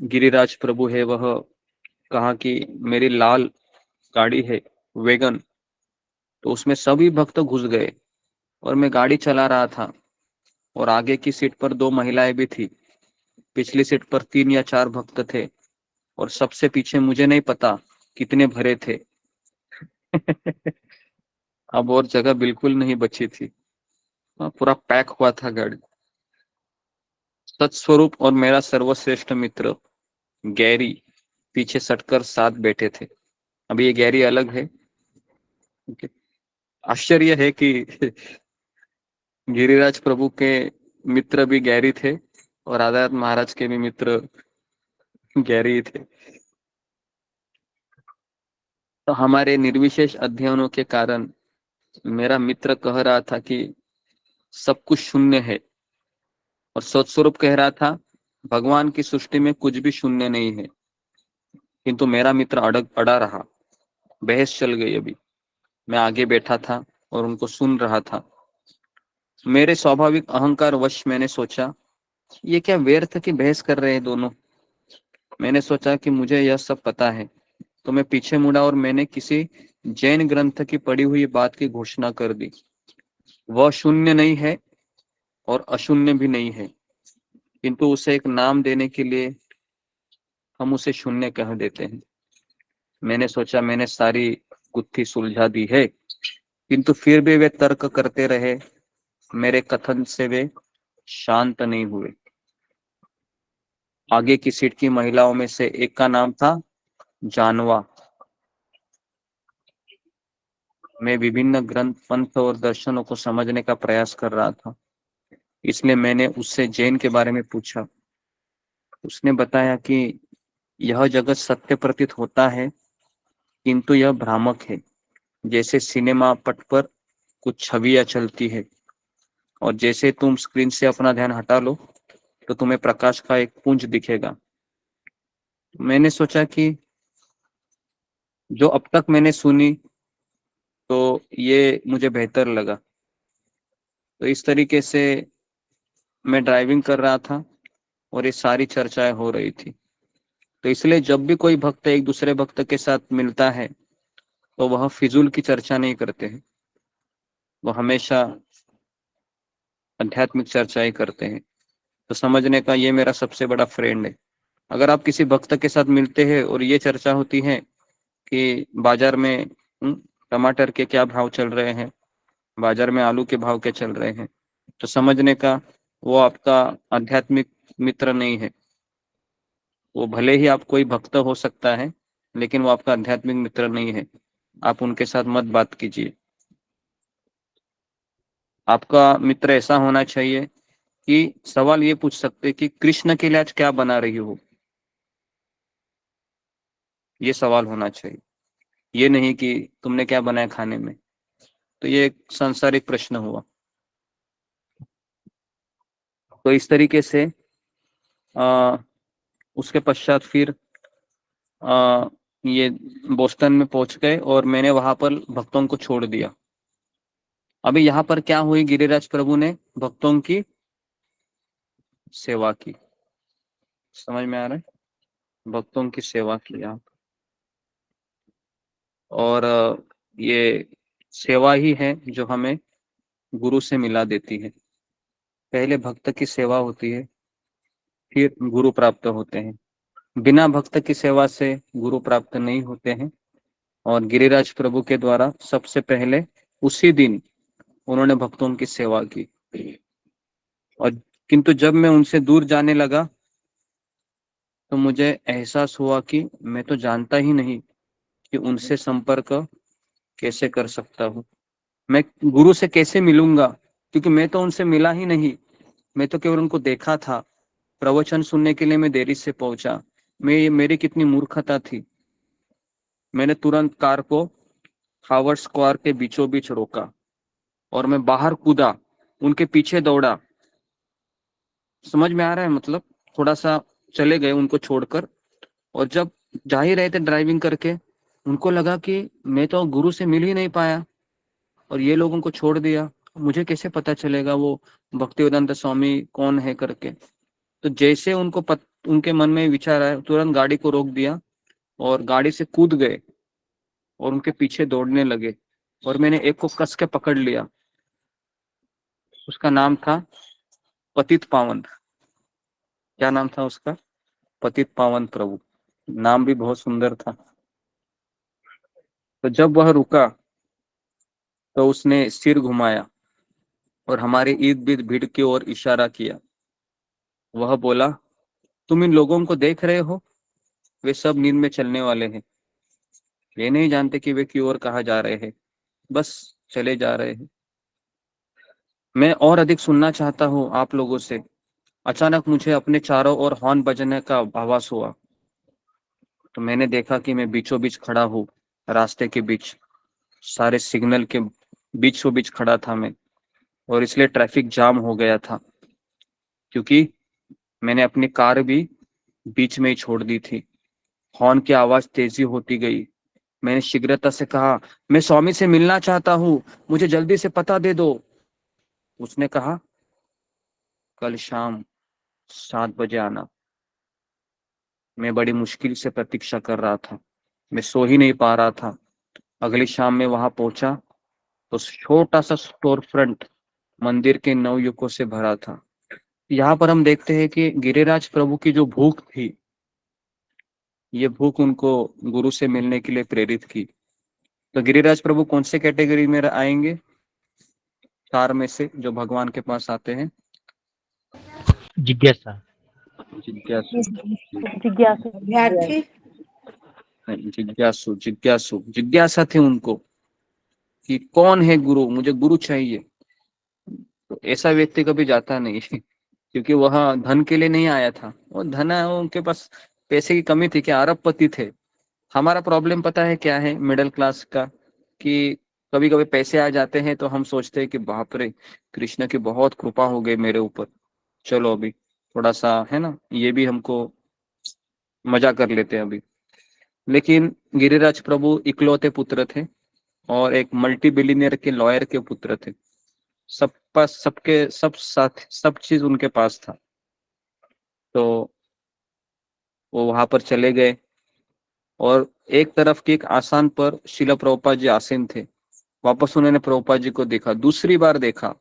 गिरिराज प्रभु है, वह कहा कि मेरी लाल गाड़ी है वैगन, तो उसमें सभी भक्त घुस गए और मैं गाड़ी चला रहा था और आगे की सीट पर 2 महिलाएं भी थी, पिछली सीट पर 3 या 4 भक्त थे और सबसे पीछे मुझे नहीं पता कितने भरे थे। अब और जगह बिल्कुल नहीं बची थी, पूरा पैक हुआ था गाड़ी। सत्स्वरूप और मेरा सर्वश्रेष्ठ मित्र गैरी पीछे सटकर साथ बैठे थे। अभी ये गैरी अलग है। आश्चर्य है कि गिरिराज प्रभु के मित्र भी गैरी थे और आजाद महाराज के भी मित्र गैरी थे। तो हमारे निर्विशेष अध्ययनों के कारण मेरा मित्र कह रहा था कि सब कुछ शून्य है, और सत्स्वरूप कह रहा था भगवान की सृष्टि में कुछ भी शून्य नहीं है। किंतु मेरा मित्र अड़ा रहा, बहस चल गई। अभी मैं आगे बैठा था और उनको सुन रहा था। मेरे स्वाभाविक अहंकार वश मैंने सोचा ये क्या व्यर्थ की बहस कर रहे हैं दोनों। मैंने सोचा कि मुझे यह सब पता है, तो मैं पीछे मुड़ा और मैंने किसी जैन ग्रंथ की पढ़ी हुई बात की घोषणा कर दी। वह शून्य नहीं है और अशून्य भी नहीं है, किंतु उसे एक नाम देने के लिए हम उसे शून्य कह देते हैं। मैंने सोचा मैंने सारी गुत्थी सुलझा दी है, किंतु फिर भी वे तर्क करते रहे। मेरे कथन से वे शांत नहीं हुए। आगे की सीट की महिलाओं में से एक का नाम था जानवा। मैं विभिन्न ग्रंथ, पंथ और दर्शनों को समझने का प्रयास कर रहा था, इसलिए मैंने उससे जैन के बारे में पूछा। उसने बताया कि यह जगत सत्य प्रतीत होता है, किंतु यह भ्रामक है, जैसे सिनेमा पट पर कुछ छवियां चलती है और जैसे तुम स्क्रीन से अपना ध्यान हटा लो तो तुम्हें प्रकाश का एक पुंज दिखेगा। मैंने सोचा कि जो अब तक मैंने सुनी तो ये मुझे बेहतर लगा। तो इस तरीके से मैं ड्राइविंग कर रहा था और ये सारी चर्चाएं हो रही थी। तो इसलिए जब भी कोई भक्त एक दूसरे भक्त के साथ मिलता है तो वह फिजूल की चर्चा नहीं करते हैं, वो हमेशा आध्यात्मिक चर्चाएं करते हैं। तो समझने का ये मेरा सबसे बड़ा फ्रेंड है। अगर आप किसी भक्त के साथ मिलते हैं और ये चर्चा होती है कि बाजार में टमाटर के क्या भाव चल रहे हैं, बाजार में आलू के भाव क्या चल रहे हैं, तो समझने का वो आपका आध्यात्मिक मित्र नहीं है। वो भले ही आप कोई भक्त हो सकता है, लेकिन वो आपका आध्यात्मिक मित्र नहीं है। आप उनके साथ मत बात कीजिए। आपका मित्र ऐसा होना चाहिए कि सवाल ये पूछ सकते कि कृष्ण के लिए आज क्या बना रही हो, ये सवाल होना चाहिए। ये नहीं कि तुमने क्या बनाया खाने में। तो ये एक सांसारिक प्रश्न हुआ। तो इस तरीके से उसके पश्चात फिर ये बोस्टन में पहुंच गए और मैंने वहां पर भक्तों को छोड़ दिया। अभी यहाँ पर क्या हुई, गिरिराज प्रभु ने भक्तों की सेवा की। समझ में आ रहा है? भक्तों की सेवा की यहाँ। और ये सेवा ही है जो हमें गुरु से मिला देती है। पहले भक्त की सेवा होती है, फिर गुरु प्राप्त होते हैं। बिना भक्त की सेवा से गुरु प्राप्त नहीं होते हैं। और गिरिराज प्रभु के द्वारा सबसे पहले उसी दिन उन्होंने भक्तों की सेवा की। और किंतु जब मैं उनसे दूर जाने लगा तो मुझे एहसास हुआ कि मैं तो जानता ही नहीं कि उनसे संपर्क कैसे कर सकता हूँ, मैं गुरु से कैसे मिलूंगा, क्योंकि मैं तो उनसे मिला ही नहीं। मैं तो केवल उनको देखा था। प्रवचन सुनने के लिए मैं देरी से पहुंचा। मेरी कितनी मूर्खता थी। मैंने तुरंत कार को हावर्ड स्क्वायर के बीचों बीच रोका और मैं बाहर कूदा, उनके पीछे दौड़ा। समझ में आ रहा है? मतलब थोड़ा सा चले गए उनको छोड़कर। और जब जा ही रहे थे ड्राइविंग करके, उनको लगा कि मैं तो गुरु से मिल ही नहीं पाया और ये लोगों को छोड़ दिया, मुझे कैसे पता चलेगा वो भक्तिवेदांत स्वामी कौन है करके। तो जैसे उनके मन में विचार आया, तुरंत गाड़ी को रोक दिया और गाड़ी से कूद गए और उनके पीछे दौड़ने लगे। और मैंने एक को कस के पकड़ लिया। उसका नाम था पतित पावन। क्या नाम था उसका? पतित पावन प्रभु। नाम भी बहुत सुंदर था। तो जब वह रुका तो उसने सिर घुमाया और हमारे इर्द गिर्द भीड़ की ओर इशारा किया। वह बोला, तुम इन लोगों को देख रहे हो? वे सब नींद में चलने वाले हैं। वे नहीं जानते कि वे की ओर कहाँ जा रहे हैं, बस चले जा रहे हैं। मैं और अधिक सुनना चाहता हूँ आप लोगों से। अचानक मुझे अपने चारों ओर हॉर्न बजने का आभास हुआ। तो मैंने देखा कि मैं बीचों बीच खड़ा हूँ, रास्ते के बीच, सारे सिग्नल के बीचों बीच खड़ा था मैं। और इसलिए ट्रैफिक जाम हो गया था, क्योंकि मैंने अपनी कार भी बीच में ही छोड़ दी थी। हॉर्न की आवाज तेजी होती गई। मैंने शीघ्रता से कहा, मैं स्वामी से मिलना चाहता हूँ, मुझे जल्दी से पता दे दो। उसने कहा, कल शाम 7 बजे आना। मैं बड़ी मुश्किल से प्रतीक्षा कर रहा था, मैं सो ही नहीं पा रहा था। अगली शाम में वहां पहुंचा तो छोटा सा स्टोर फ्रंट मंदिर के नवयुवकों से भरा था। यहाँ पर हम देखते हैं कि गिरिराज प्रभु की जो भूख थी, ये भूख उनको गुरु से मिलने के लिए प्रेरित की। तो गिरिराज प्रभु कौन से कैटेगरी में आएंगे? 4 में से जो भगवान के पास आते हैं। जिज्ञासा। जिज्ञासु विद्यार्थी जिज्ञासु जिज्ञासु जिज्ञासा थी उनको कि कौन है गुरु, मुझे गुरु चाहिए। तो ऐसा व्यक्ति कभी जाता नहीं क्योंकि वह धन के लिए नहीं आया था। वो धन, उनके पास पैसे की कमी थी, क्या अरबपति थे। हमारा प्रॉब्लम पता है क्या है मिडिल क्लास का, कि कभी कभी पैसे आ जाते हैं तो हम सोचते हैं कि बाप रे, कृष्ण की बहुत कृपा हो गई मेरे ऊपर, चलो अभी थोड़ा सा है ना, ये भी हमको मजा कर लेते हैं अभी। लेकिन गिरिराज प्रभु इकलौते पुत्र थे और एक मल्टी बिलियनियर के लॉयर के पुत्र थे। सब पास सबके सब साथ सब चीज उनके पास था। तो वो वहां पर चले गए और एक तरफ की एक आसान पर शिला प्रभुपाद जी आसीन थे। वापस उन्होंने प्रभुपाद जी को देखा, दूसरी बार देखा।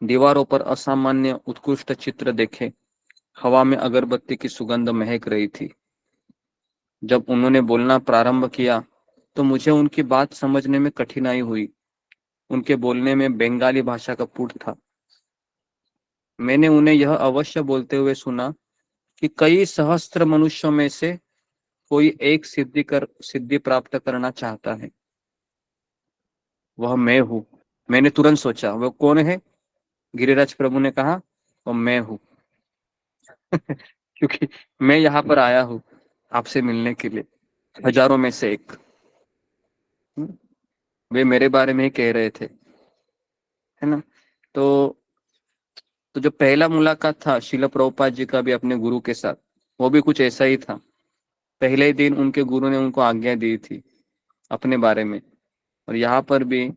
दीवारों पर असामान्य उत्कृष्ट चित्र देखे, हवा में अगरबत्ती की सुगंध महक रही थी। जब उन्होंने बोलना प्रारंभ किया तो मुझे उनकी बात समझने में कठिनाई हुई। उनके बोलने में बंगाली भाषा का पुट था। मैंने उन्हें यह अवश्य बोलते हुए सुना कि कई सहस्त्र मनुष्यों में से कोई एक सिद्धि प्राप्त करना चाहता है, वह मैं हूँ। मैंने तुरंत सोचा वह कौन है? गिरिराज प्रभु ने कहा वह मैं हूँ। क्योंकि मैं यहाँ पर आया हूँ आपसे मिलने के लिए, हजारों में से एक। वे मेरे बारे में ही कह रहे थे, है ना। तो जो पहला मुलाकात था शिला प्रभुपाद जी का भी अपने गुरु के साथ, वो भी कुछ ऐसा ही था। पहले ही दिन उनके गुरु ने उनको आज्ञा दी थी अपने बारे में। और यहाँ पर भी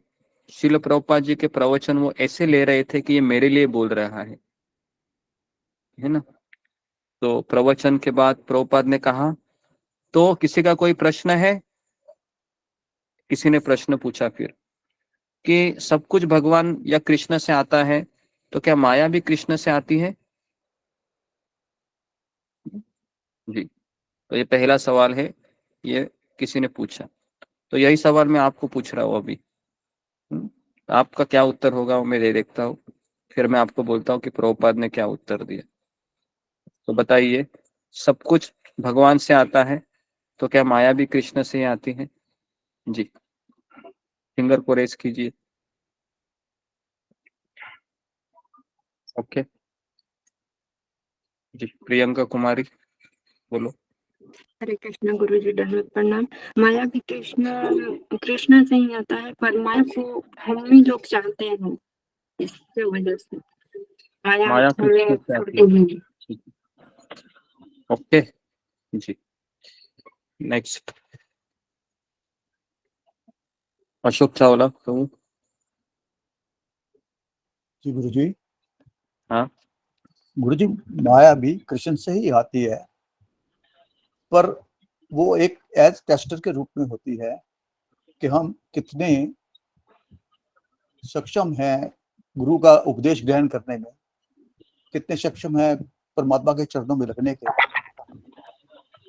शिला प्रभुपाद जी के प्रवचन वो ऐसे ले रहे थे कि ये मेरे लिए बोल रहा है ना। तो प्रवचन के बाद प्रभुपाद ने कहा, तो किसी का कोई प्रश्न है? किसी ने प्रश्न पूछा फिर कि सब कुछ भगवान या कृष्ण से आता है, तो क्या माया भी कृष्ण से आती है? जी, तो ये पहला सवाल है, ये किसी ने पूछा। तो यही सवाल मैं आपको पूछ रहा हूँ अभी। आपका क्या उत्तर होगा वो मैं दे देखता हूँ, फिर मैं आपको बोलता हूँ कि प्रभुपाद ने क्या उत्तर दिया। तो बताइए, सब कुछ भगवान से आता है तो क्या माया भी कृष्ण से ही आती है? जी, फिंगर को रेस कीजिए। ओके जी, प्रियंका कुमारी बोलो। हरे कृष्ण गुरु जी, दंडवत प्रणाम। माया भी कृष्ण कृष्ण से ही आता है, पर माया को हम ही लोग चाहते हैं, इसके वजह से माया माया कृष्ण हमें से आती छोड़ती नहीं। है। ओके जी, नेक्स्ट अशोक चावला कहूँ? जी गुरु जी। हाँ गुरु जी, माया भी कृष्ण से ही आती है, पर वो एक एज टेस्टर के रूप में होती है कि हम कितने सक्षम हैं गुरु का उपदेश ग्रहण करने में, कितने सक्षम हैं परमात्मा के चरणों में लगने के।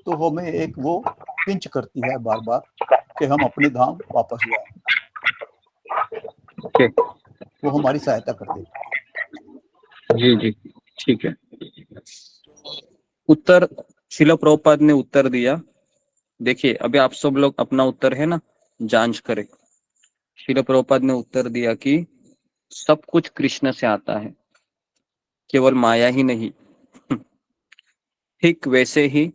तो हमें एक वो पिंच करती है बार बार कि हम अपने धाम वापस जाएं। ओके, वो हमारी सहायता करती है। जी जी ठीक है। उत्तर शिला प्रभुपाद ने उत्तर दिया। देखिए अभी आप सब लोग अपना उत्तर है ना जांच करें। शिला प्रभुपाद ने उत्तर दिया कि सब कुछ कृष्ण से आता है, केवल माया ही नहीं। ठीक वैसे ही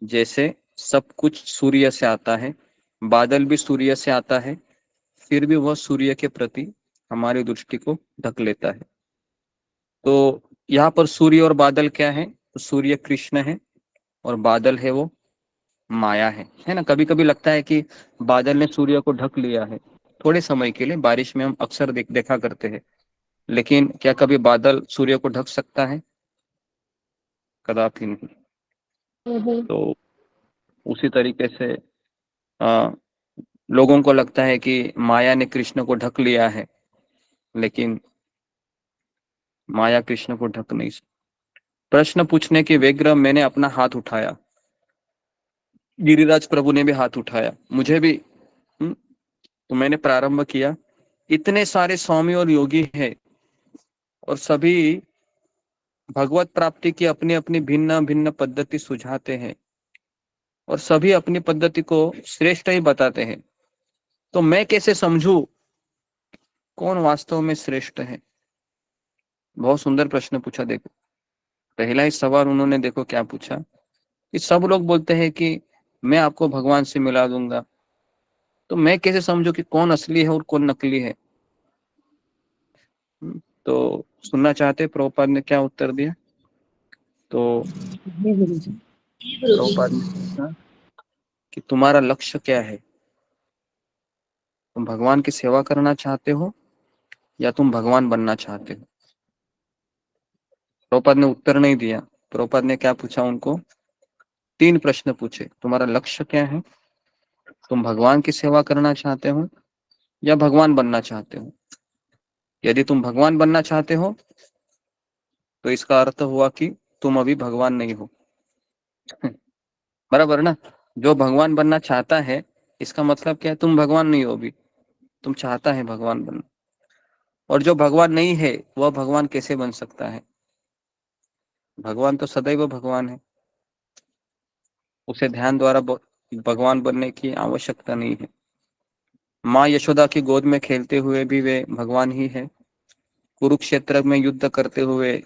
जैसे सब कुछ सूर्य से आता है, बादल भी सूर्य से आता है, फिर भी वह सूर्य के प्रति हमारी दृष्टि को ढक लेता है। तो यहाँ पर सूर्य और बादल क्या है? तो सूर्य कृष्ण है और बादल है वो माया है ना। कभी कभी लगता है कि बादल ने सूर्य को ढक लिया है थोड़े समय के लिए, बारिश में हम अक्सर देखा करते हैं। लेकिन क्या कभी बादल सूर्य को ढक सकता है? कदापि नहीं। तो उसी तरीके से लोगों को लगता है कि माया ने कृष्ण को ढक लिया है, लेकिन माया कृष्ण को ढक नहीं सकती। प्रश्न पूछने के व्यग्र मैंने अपना हाथ उठाया, गिरिराज प्रभु ने भी हाथ उठाया, मुझे भी। तो मैंने प्रारंभ किया। इतने सारे स्वामी और योगी हैं और सभी भगवत प्राप्ति की अपनी अपनी भिन्न भिन्न पद्धति सुझाते हैं और सभी अपनी पद्धति को श्रेष्ठ ही बताते हैं। तो मैं कैसे समझूं कौन वास्तव में श्रेष्ठ है? बहुत सुंदर प्रश्न पूछा। देखो पहला ही सवाल उन्होंने देखो क्या पूछा कि सब लोग बोलते हैं कि मैं आपको भगवान से मिला दूंगा, तो मैं कैसे समझूं कि कौन असली है और कौन नकली है? तो सुनना चाहते हैं प्रभुपाद ने क्या उत्तर दिया? तो जी गुरुजी। प्रभुपाद ने पूछा कि तुम्हारा लक्ष्य क्या है? तुम भगवान की सेवा करना चाहते हो या तुम भगवान बनना चाहते हो? प्रभुपाद ने उत्तर नहीं दिया। प्रभुपाद ने क्या पूछा उनको? 3 प्रश्न पूछे। तुम्हारा लक्ष्य क्या है? तुम भगवान की सेवा करना चाहते हो या भगवान बनना चाहते हो? यदि तुम भगवान बनना चाहते हो तो इसका अर्थ हुआ कि तुम अभी भगवान नहीं हो। बराबर ना? जो भगवान बनना चाहता है, इसका मतलब क्या है? तुम भगवान नहीं हो अभी, तुम चाहता है भगवान बनना। और जो भगवान नहीं है वह भगवान कैसे बन सकता है? भगवान तो सदैव भगवान है, उसे ध्यान द्वारा भगवान बनने की आवश्यकता नहीं है। माँ यशोदा की गोद में खेलते हुए भी वे भगवान ही है। कुरुक्षेत्र में युद्ध करते हुए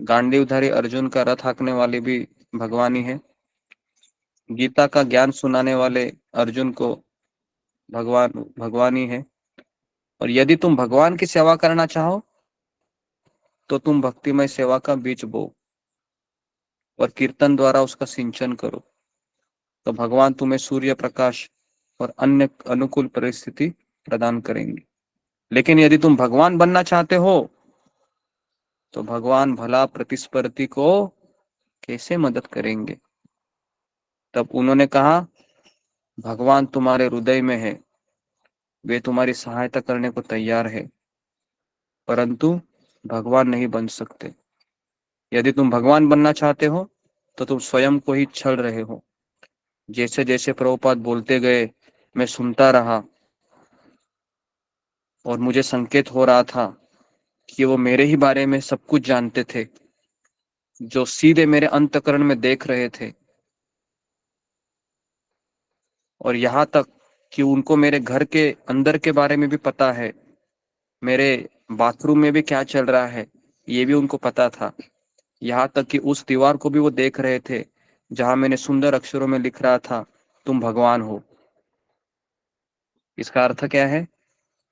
गांडीवधारी अर्जुन का रथ हाँकने वाले भी भगवान ही है। गीता का ज्ञान सुनाने वाले अर्जुन को भगवान ही है। और यदि तुम भगवान की सेवा करना चाहो तो तुम भक्तिमय सेवा का बीज बो और कीर्तन द्वारा उसका सिंचन करो, तो भगवान तुम्हें सूर्य प्रकाश और अन्य अनुकूल परिस्थिति प्रदान करेंगे। लेकिन यदि तुम भगवान बनना चाहते हो तो भगवान भला प्रतिस्पर्धी को कैसे मदद करेंगे? तब उन्होंने कहा, भगवान तुम्हारे हृदय में है, वे तुम्हारी सहायता करने को तैयार है, परंतु भगवान नहीं बन सकते। यदि तुम भगवान बनना चाहते हो तो तुम स्वयं को ही छल रहे हो। जैसे जैसे प्रभुपाद बोलते गए मैं सुनता रहा और मुझे संकेत हो रहा था कि वो मेरे ही बारे में सब कुछ जानते थे, जो सीधे मेरे अंतःकरण में देख रहे थे। और यहाँ तक कि उनको मेरे घर के अंदर के बारे में भी पता है, मेरे बाथरूम में भी क्या चल रहा है ये भी उनको पता था। यहाँ तक कि उस दीवार को भी वो देख रहे थे जहां मैंने सुंदर अक्षरों में लिख रहा था तुम भगवान हो। इसका अर्थ क्या है?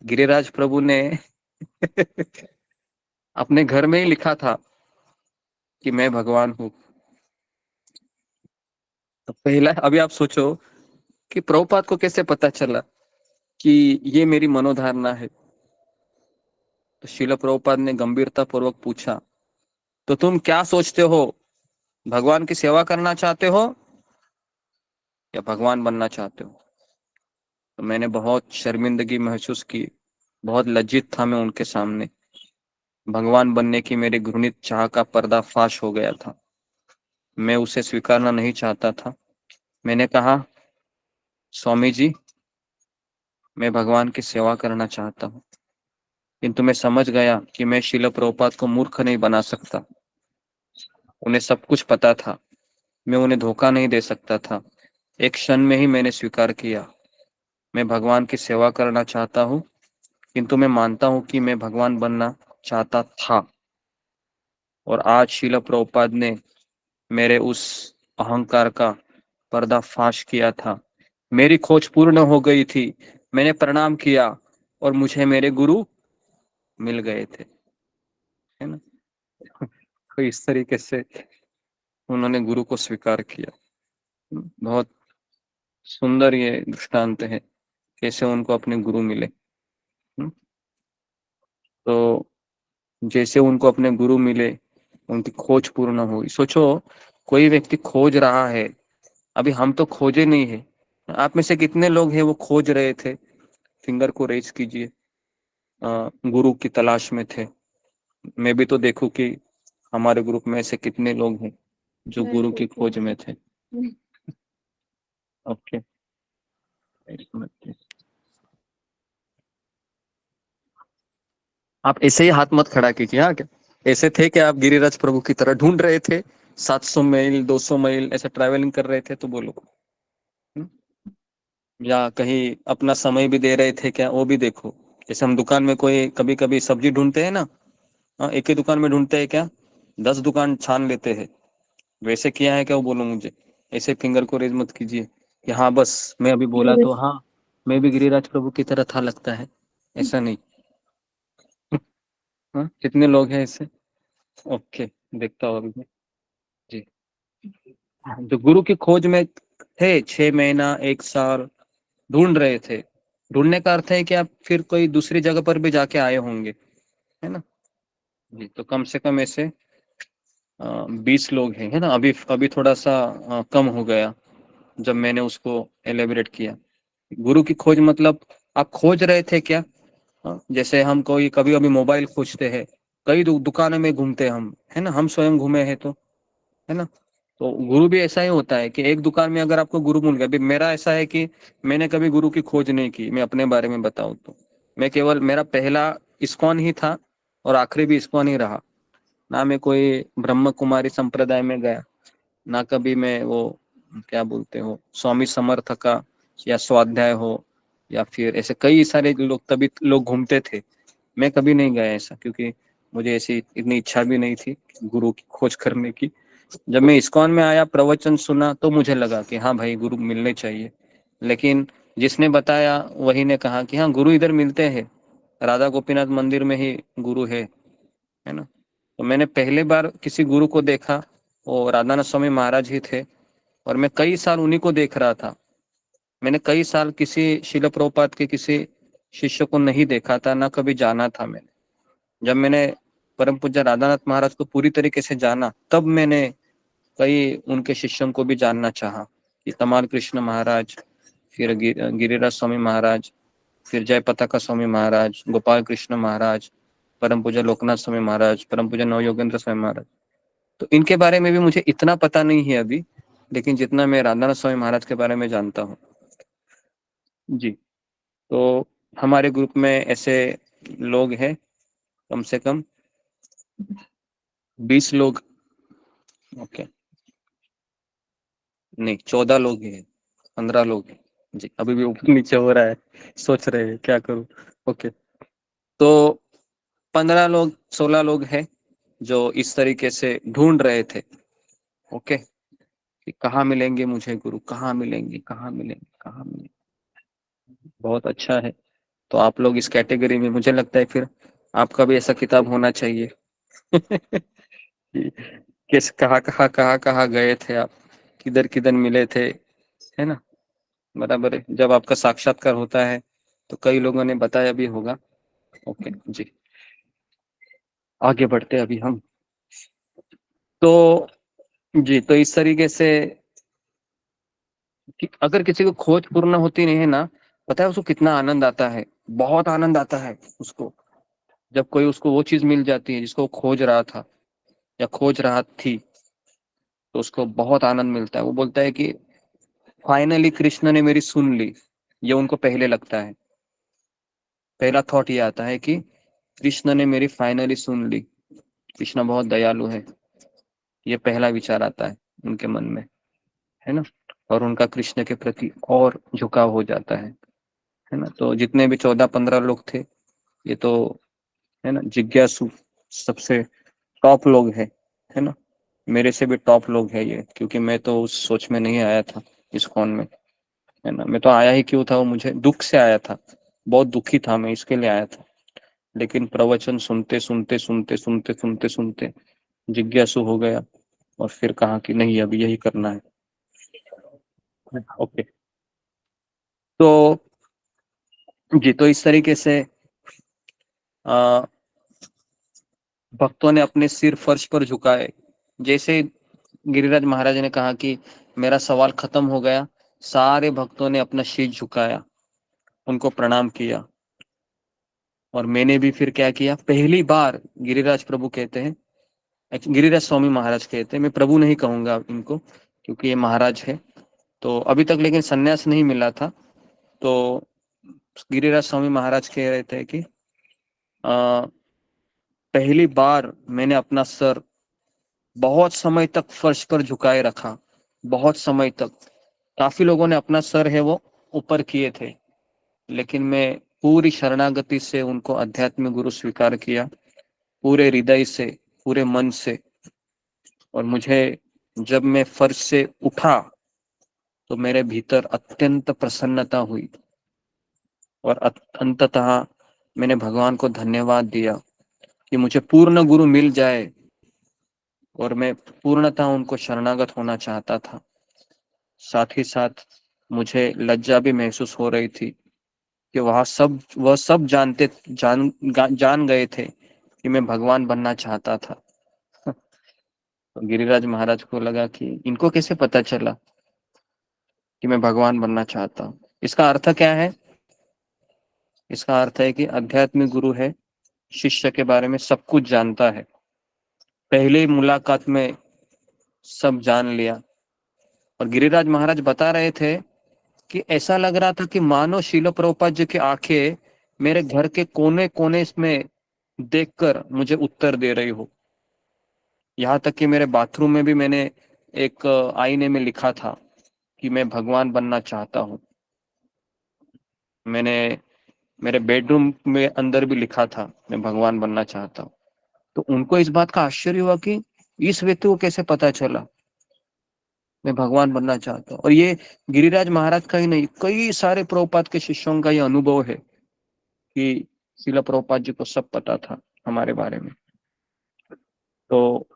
गिरिराज प्रभु ने अपने घर में ही लिखा था कि मैं भगवान हूँ। तो पहला, अभी आप सोचो कि प्रभुपाद को कैसे पता चला कि ये मेरी मनोधारणा है? तो श्रील प्रभुपाद ने गंभीरता पूर्वक पूछा, तो तुम क्या सोचते हो? भगवान की सेवा करना चाहते हो या भगवान बनना चाहते हो? तो मैंने बहुत शर्मिंदगी महसूस की, बहुत लज्जित था मैं उनके सामने। भगवान बनने की मेरी घृणित चाह का पर्दाफाश हो गया था। मैं उसे स्वीकारना नहीं चाहता था। मैंने कहा, स्वामी जी, मैं भगवान की सेवा करना चाहता हूँ, किंतु मैं समझ गया कि मैं श्रील प्रभुपाद को मूर्ख नहीं बना सकता। उन्हें सब कुछ पता था, मैं उन्हें धोखा नहीं दे सकता था। एक क्षण में ही मैंने स्वीकार किया, मैं भगवान की सेवा करना चाहता हूँ, किंतु मैं मानता हूँ कि मैं भगवान बनना चाहता था। और आज श्रील प्रभुपाद ने मेरे उस अहंकार का पर्दाफाश किया था। मेरी खोज पूर्ण हो गई थी। मैंने प्रणाम किया और मुझे मेरे गुरु मिल गए थे, है ना? तो इस तरीके से उन्होंने गुरु को स्वीकार किया। बहुत सुंदर ये दृष्टांत है कैसे उनको अपने गुरु मिले। तो जैसे उनको अपने गुरु मिले, उनकी खोज पूर्ण हुई। सोचो, कोई व्यक्ति खोज रहा है, अभी हम तो खोजे नहीं है। आप में से कितने लोग हैं वो खोज रहे थे? फिंगर को रेज कीजिए, गुरु की तलाश में थे। मैं भी तो देखूं कि हमारे ग्रुप में ऐसे कितने लोग हैं जो गुरु की खोज में थे। ओके, आप ऐसे ही हाथ मत खड़ा कीजिए। हाँ, क्या ऐसे थे कि आप गिरिराज प्रभु की तरह ढूंढ रहे थे, 700 मील 200 मील ऐसे ट्रैवलिंग कर रहे थे? तो बोलो। हम्म? या कहीं अपना समय भी दे रहे थे क्या? वो भी देखो। जैसे हम दुकान में कोई कभी कभी सब्जी ढूंढते हैं ना, हाँ, एक ही दुकान में ढूंढते हैं क्या? 10 दुकान छान लेते हैं। वैसे किया है क्या? वो बोलो मुझे। ऐसे फिंगर को रेज मत कीजिए कि हाँ बस मैं अभी बोला तो हाँ मैं भी गिरिराज प्रभु की तरह था लगता है, ऐसा नहीं। हाँ, कितने लोग हैं इससे? ओके, देखता हूँ अभी मैं। जी, जो गुरु की खोज में थे, 6 महीना 1 साल ढूंढ रहे थे। ढूंढने का अर्थ है कि आप फिर कोई दूसरी जगह पर भी जाके आए होंगे, है ना? जी, तो कम से कम ऐसे 20 लोग हैं, है ना? अभी अभी थोड़ा सा कम हो गया जब मैंने उसको एलेबरेट किया। गुरु की खोज मतलब आप खोज रहे थे क्या? जैसे हम कोई कभी कभी मोबाइल खोजते हैं, कई दुकानों में घूमते हैं हम, है ना? हम स्वयं घूमे हैं तो, है ना? तो गुरु भी ऐसा ही होता है कि एक दुकान में अगर आपको गुरु मिल गया। अभी मेरा ऐसा है कि मैंने कभी गुरु की खोज नहीं की। मैं अपने बारे में बताऊं तो मैं केवल, मेरा पहला इस्कॉन ही था और आखिरी भी इस्कॉन ही रहा। ना मैं कोई ब्रह्म कुमारी संप्रदाय में गया, ना कभी मैं वो क्या बोलते हो स्वामी समर्थ का या स्वाध्याय हो, या फिर ऐसे कई सारे लोग तभी लोग घूमते थे। मैं कभी नहीं गया ऐसा, क्योंकि मुझे ऐसी इतनी इच्छा भी नहीं थी गुरु की खोज करने की। जब मैं इस्कॉन में आया, प्रवचन सुना, तो मुझे लगा कि हाँ भाई, गुरु मिलने चाहिए। लेकिन जिसने बताया वही ने कहा कि हाँ, गुरु इधर मिलते हैं, राधा गोपीनाथ मंदिर में ही गुरु है ना? तो मैंने पहले बार किसी गुरु को देखा, वो राधानाथ स्वामी महाराज ही थे, और मैं कई साल उन्हीं को देख रहा था। मैंने कई साल किसी शिल प्रभुपाद के किसी शिष्य को नहीं देखा था, ना कभी जाना था मैंने। जब मैंने परम पूज्य राधानाथ महाराज को पूरी तरीके से जाना, तब मैंने कई उनके शिष्यों को भी जानना चाहा, कि तमाल कृष्ण महाराज, फिर गिरिराज स्वामी महाराज, फिर जय पताका स्वामी महाराज, गोपाल कृष्ण महाराज, परम पूज्य लोकनाथ स्वामी महाराज, परम पूज्य नव योगेंद्र स्वामी महाराज। तो इनके बारे में भी मुझे इतना पता नहीं है अभी, लेकिन जितना मैं राधानाथ स्वामी महाराज के बारे में जानता हूँ। जी, तो हमारे ग्रुप में ऐसे लोग हैं, कम से कम 20 लोग। ओके, नहीं, 14 लोग हैं, 15 लोग हैं। जी, अभी भी ऊपर नीचे हो रहा है, सोच रहे हैं क्या करूं। ओके, तो 15 लोग 16 लोग हैं जो इस तरीके से ढूंढ रहे थे। ओके, कि कहाँ मिलेंगे मुझे गुरु, कहाँ मिलेंगे, कहाँ मिलेंगे, कहाँ मिलेंगे। बहुत अच्छा है। तो आप लोग इस कैटेगरी में, मुझे लगता है फिर आपका भी ऐसा किताब होना चाहिए। किस कहाँ गए थे आप, किधर किधर मिले थे, है ना? बराबर है। जब आपका साक्षात्कार होता है तो कई लोगों ने बताया भी होगा। ओके जी, आगे बढ़ते अभी हम। तो जी, तो इस तरीके से कि अगर किसी को खोज पूर्ण होती नहीं है ना, पता है उसको कितना आनंद आता है? बहुत आनंद आता है उसको, जब कोई उसको वो चीज मिल जाती है जिसको वो खोज रहा था या खोज रहा थी, तो उसको बहुत आनंद मिलता है। वो बोलता है कि फाइनली कृष्ण ने मेरी सुन ली। ये उनको पहले लगता है, पहला थॉट ये आता है कि कृष्ण ने मेरी फाइनली सुन ली, कृष्ण बहुत दयालु है। ये पहला विचार आता है उनके मन में, है ना? और उनका कृष्ण के प्रति और झुकाव हो जाता है ना? तो जितने भी 14-15 लोग थे, ये तो, है ना, जिज्ञासु सबसे टॉप लोग है ना? मेरे से भी टॉप लोग है ये, क्योंकि मैं तो उस सोच में नहीं आया था इस कौन में, है ना? मैं तो आया ही क्यों था, वो मुझे दुख से आया था, बहुत दुखी था मैं, इसके लिए आया था। लेकिन प्रवचन सुनते सुनते सुनते सुनते सुनते सुनते जिज्ञासु हो गया, और फिर कहा कि नहीं, अभी यही करना है। ओके, तो जी, तो इस तरीके से भक्तों ने अपने सिर फर्श पर झुकाए। जैसे गिरिराज महाराज ने कहा कि मेरा सवाल खत्म हो गया, सारे भक्तों ने अपना शीश झुकाया, उनको प्रणाम किया। और मैंने भी फिर क्या किया, पहली बार गिरिराज प्रभु कहते हैं, गिरिराज स्वामी महाराज कहते हैं, मैं प्रभु नहीं कहूंगा इनको क्योंकि ये महाराज है। तो अभी तक लेकिन सन्यास नहीं मिला था। तो गिरिराज स्वामी महाराज कह रहे थे कि पहली बार मैंने अपना सर बहुत समय तक फर्श पर झुकाए रखा, बहुत समय तक। काफी लोगों ने अपना सर है वो ऊपर किए थे, लेकिन मैं पूरी शरणागति से उनको अध्यात्म गुरु स्वीकार किया, पूरे हृदय से, पूरे मन से। और मुझे, जब मैं फर्श से उठा तो मेरे भीतर अत्यंत प्रसन्नता हुई, और अंततः मैंने भगवान को धन्यवाद दिया कि मुझे पूर्ण गुरु मिल जाए और मैं पूर्णतः उनको शरणागत होना चाहता था। साथ ही साथ मुझे लज्जा भी महसूस हो रही थी कि वह सब जान गए थे कि मैं भगवान बनना चाहता था। तो गिरिराज महाराज को लगा कि इनको कैसे पता चला कि मैं भगवान बनना चाहता हूँ। इसका अर्थ क्या है? इसका अर्थ है कि आध्यात्मिक गुरु है, शिष्य के बारे में सब कुछ जानता है, पहले मुलाकात में सब जान लिया। और गिरिराज महाराज बता रहे थे कि ऐसा लग रहा था कि मानो शील प्रभुपाद जी की आंखें मेरे घर के कोने कोने में देखकर मुझे उत्तर दे रही हो। यहाँ तक कि मेरे बाथरूम में भी मैंने एक आईने में लिखा था कि मैं भगवान बनना चाहता हूँ। मैंने मेरे बेडरूम में अंदर भी लिखा था मैं भगवान बनना चाहता हूँ। तो उनको इस बात का आश्चर्य हुआ कि इस व्यक्ति को कैसे पता चला मैं भगवान बनना चाहता हूँ। और ये गिरिराज महाराज का ही नहीं, कई सारे प्रभुपाद के शिष्यों का ये अनुभव है कि शिला प्रभुपाद जी को सब पता था हमारे बारे में। तो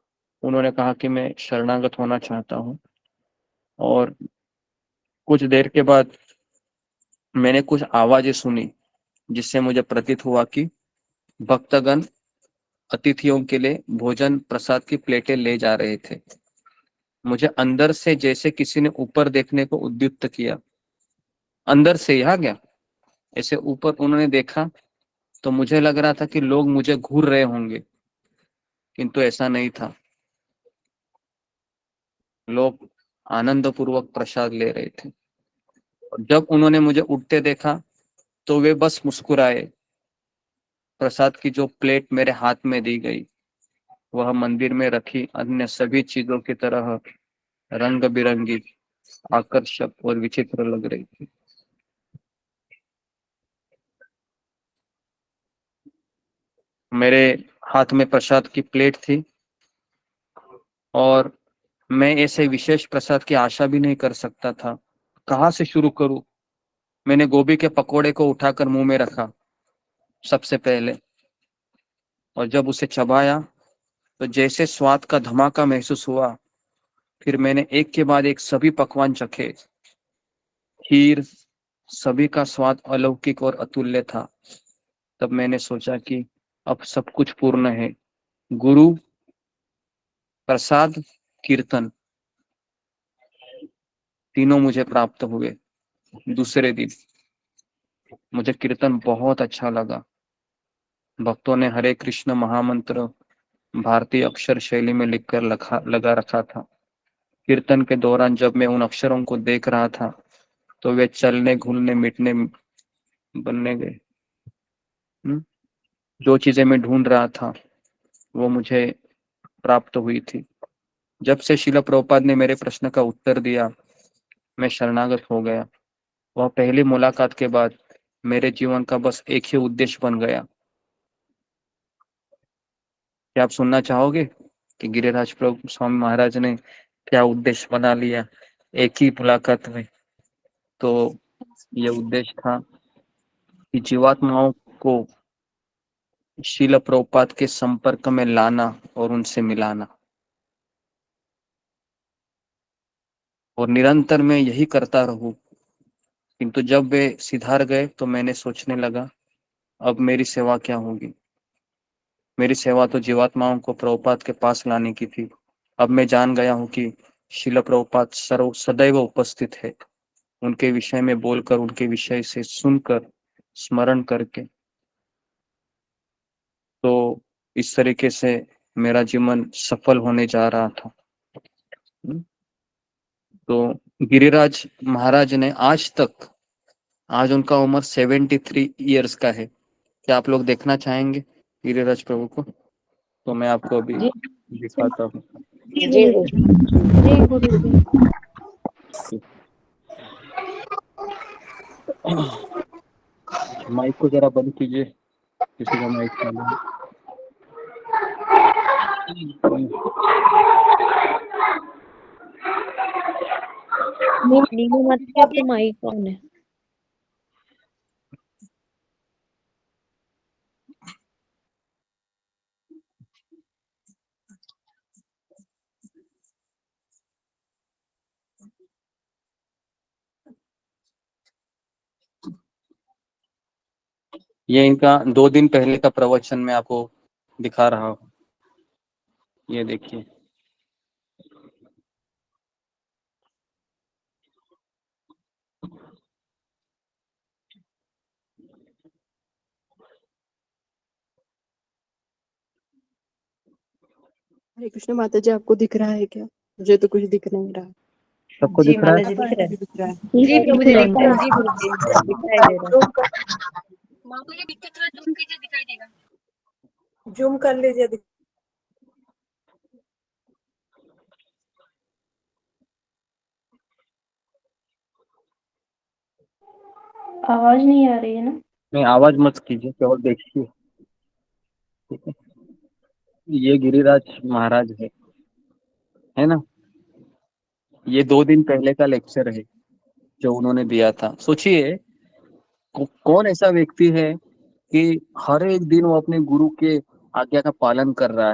उन्होंने कहा कि मैं शरणागत होना चाहता हूँ। और कुछ देर के बाद मैंने कुछ आवाजें सुनी जिससे मुझे प्रतीत हुआ कि भक्तगण अतिथियों के लिए भोजन प्रसाद की प्लेटें ले जा रहे थे। मुझे अंदर से जैसे किसी ने ऊपर देखने को उद्युक्त किया। अंदर से यहाँ गया, ऐसे ऊपर उन्होंने देखा तो मुझे लग रहा था कि लोग मुझे घूर रहे होंगे, किंतु ऐसा नहीं था। लोग आनंद पूर्वक प्रसाद ले रहे थे। और जब उन्होंने मुझे उठते देखा तो वे बस मुस्कुराए। प्रसाद की जो प्लेट मेरे हाथ में दी गई वह मंदिर में रखी अन्य सभी चीजों की तरह रंग बिरंगी, आकर्षक और विचित्र लग रही थी। मेरे हाथ में प्रसाद की प्लेट थी और मैं ऐसे विशेष प्रसाद की आशा भी नहीं कर सकता था। कहाँ से शुरू करूं? मैंने गोभी के पकोड़े को उठाकर मुंह में रखा सबसे पहले, और जब उसे चबाया तो जैसे स्वाद का धमाका महसूस हुआ। फिर मैंने एक के बाद एक सभी पकवान चखे। खीर, सभी का स्वाद अलौकिक और अतुल्य था। तब मैंने सोचा कि अब सब कुछ पूर्ण है। गुरु, प्रसाद, कीर्तन, तीनों मुझे प्राप्त हुए। दूसरे दिन मुझे कीर्तन बहुत अच्छा लगा। भक्तों ने हरे कृष्ण महामंत्र भारतीय अक्षर शैली में लिखकर लगा रखा था। कीर्तन के दौरान जब मैं उन अक्षरों को देख रहा था तो वे चलने, घुलने, मिटने, बनने गए। जो चीजें मैं ढूंढ रहा था वो मुझे प्राप्त हुई थी। जब से शिला प्रभुपाद ने मेरे प्रश्न का उत्तर दिया, मैं शरणागत हो गया। वह पहली मुलाकात के बाद मेरे जीवन का बस एक ही उद्देश्य बन गया। क्या आप सुनना चाहोगे कि गिरिराज प्रभु स्वामी महाराज ने क्या उद्देश्य बना लिया एक ही मुलाकात में? तो ये उद्देश्य था कि जीवात्माओं को शील प्रभुपाद के संपर्क में लाना और उनसे मिलाना। और निरंतर मैं यही करता रहूं। किंतु जब वे सिधार गए तो मैंने सोचने लगा, अब मेरी सेवा क्या होगी? मेरी सेवा तो जीवात्माओं को प्रभुपाद के पास लाने की थी। अब मैं जान गया हूं कि शील प्रभुपाद सदैव उपस्थित है। उनके विषय में बोलकर, उनके विषय से सुनकर, स्मरण करके। तो इस तरीके से मेरा जीवन सफल होने जा रहा था। तो गिरिराज महाराज ने आज उनका उम्र 73 ईयर्स का है। क्या आप लोग देखना चाहेंगे गिरिराज प्रभु को? तो मैं आपको अभी दिखाता हूँ। जी गुरु जी। माइक को जरा बंद कीजिए, किसी का माइक चालू है। नीलू माता जी आपका माइक ऑन है। ये इनका 2 दिन पहले का प्रवचन मैं आपको दिखा रहा हूँ। ये देखिए, हरे कृष्ण माता जी, आपको दिख रहा है क्या? मुझे तो कुछ दिख नहीं रहा। सबको जी दिख रहा माता है? जी दिख रहा है। दिख रहा है। जी प्रभु जी दिख रहा है। जी गुरु जी दिखाई दे रहा है। जूम कर लीजिए। आवाज नहीं आ रही है ना? नहीं, आवाज मत कीजिए, केवल देखिए। ठीक है, ये गिरिराज महाराज है ना। ये 2 दिन पहले का लेक्चर है जो उन्होंने दिया था। सोचिए, कौन ऐसा व्यक्ति है कि हर एक दिन वो अपने गुरु के आज्ञा का पालन कर रहा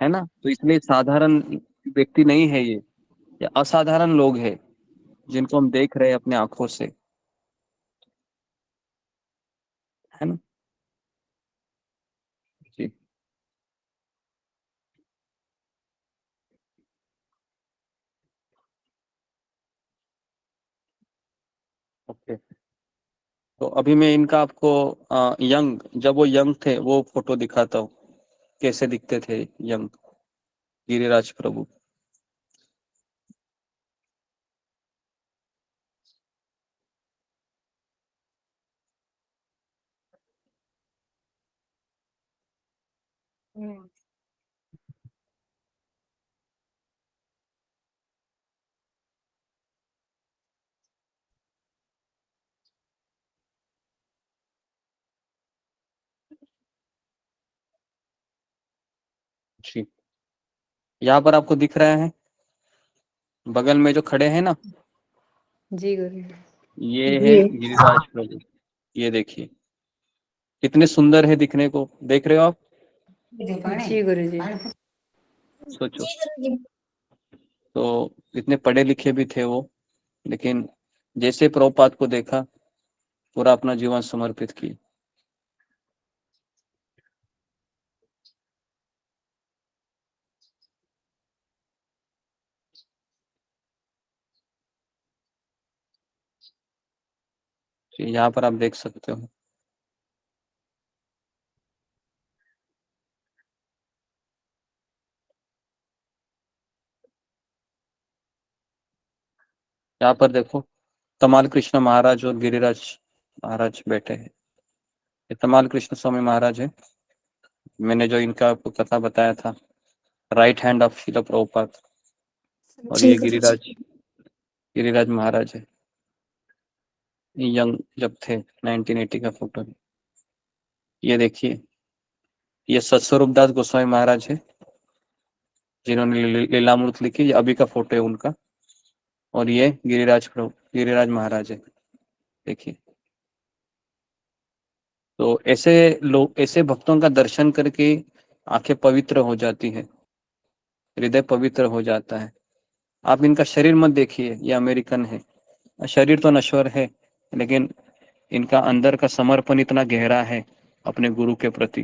है ना। तो इसलिए साधारण व्यक्ति नहीं है ये असाधारण लोग हैं जिनको हम देख रहे हैं अपने आंखों से, है ना। जी, ओके। तो अभी मैं इनका आपको यंग, जब वो यंग थे वो फोटो दिखाता हूँ, कैसे दिखते थे यंग गिरिराज प्रभु। जी, यहाँ पर आपको दिख रहा है बगल में जो खड़े हैं ना, जी गुरु ये है गिरिराज प्रभु। ये देखिए कितने सुंदर है दिखने को, देख रहे हो आप। जी गुरु जी। सोचो, तो इतने पढ़े लिखे भी थे वो, लेकिन जैसे प्रभुपाद को देखा पूरा अपना जीवन समर्पित किया। यहाँ पर आप देख सकते हो। यहाँ पर देखो, तमाल कृष्ण महाराज और गिरिराज महाराज बैठे हैं। ये तमाल कृष्ण स्वामी महाराज है, मैंने जो इनका आपको कथा बताया था, राइट हैंड ऑफ शिला प्रभुपाद। और ये गिरिराज गिरिराज महाराज है, यंग जब थे 1980 का फोटो है। ये देखिए, ये सत्स्वरूप दास गोस्वामी महाराज है जिन्होंने लीलामृत लिखी। ये अभी का फोटो है उनका। और ये गिरिराज महाराज है, देखिए। तो ऐसे लोग, ऐसे भक्तों का दर्शन करके आंखें पवित्र हो जाती है, हृदय पवित्र हो जाता है। आप इनका शरीर मत देखिए, ये अमेरिकन है, शरीर तो नश्वर है, लेकिन इनका अंदर का समर्पण इतना गहरा है अपने गुरु के प्रति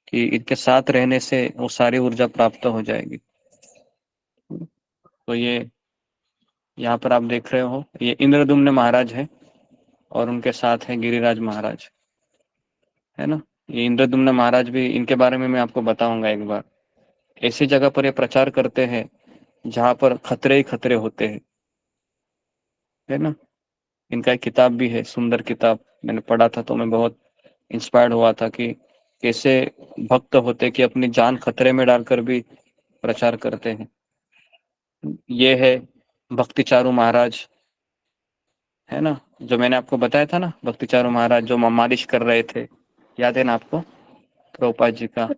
कि इनके साथ रहने से वो सारी ऊर्जा प्राप्त हो जाएगी। तो ये यहाँ पर आप देख रहे हो, ये इंद्रदुम्न महाराज है और उनके साथ है गिरिराज महाराज, है ना। ये इंद्रदुम्न महाराज भी, इनके बारे में मैं आपको बताऊंगा एक बार। ऐसी जगह पर ये प्रचार करते हैं जहाँ पर खतरे ही खतरे होते हैं, है ना। इनका एक किताब भी है, सुंदर किताब, मैंने पढ़ा था तो मैं बहुत इंस्पायर्ड हुआ था कि कैसे भक्त होते कि अपनी जान खतरे में डालकर भी प्रचार करते हैं। ये है भक्ति चारू महाराज, है ना, जो मैंने आपको बताया था ना, भक्ति चारू महाराज जो मालिश कर रहे थे, याद है ना आपको, प्रभुपाद जी का।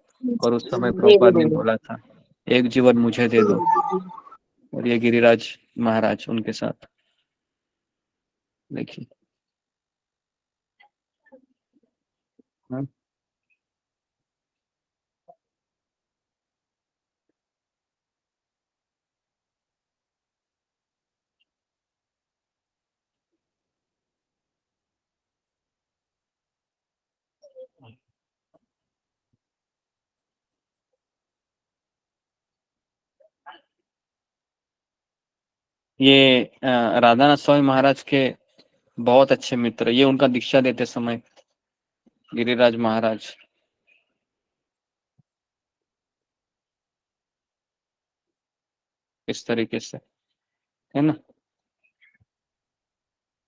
और उस समय जी प्रभुपाद ने गुरु बोला था, एक जीवन मुझे दे दो। और ये गिरिराज महाराज उनके साथ, देखिए। हाँ? ये राधानाथ स्वामी महाराज के बहुत अच्छे मित्र, ये उनका दीक्षा देते समय गिरिराज महाराज। इस तरीके से, है ना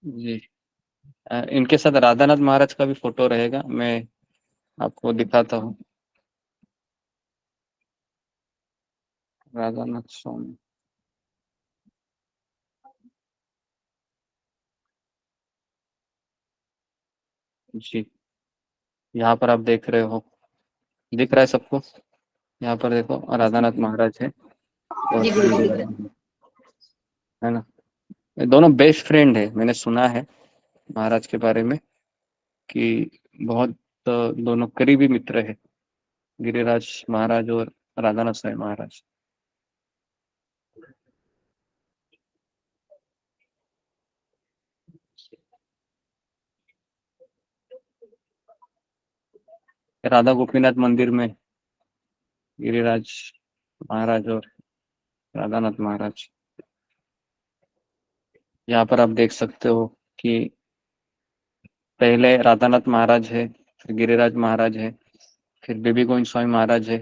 जी। इनके साथ राधानाथ महाराज का भी फोटो रहेगा, मैं आपको दिखाता हूँ। राधानाथ स्वामी जी, यहाँ पर आप देख रहे हो, दिख रहा है सबको? यहाँ पर देखो राधानाथ महाराज है और है ना, ये दोनों बेस्ट फ्रेंड है। मैंने सुना है महाराज के बारे में कि बहुत दोनों करीबी मित्र है, गिरिराज महाराज और राधानाथ स्वामी महाराज। राधा गोपीनाथ मंदिर में गिरिराज महाराज और राधानाथ महाराज। यहाँ पर आप देख सकते हो कि पहले राधानाथ महाराज है, फिर गिरिराज महाराज है, फिर बेबी गोविंद स्वामी महाराज है,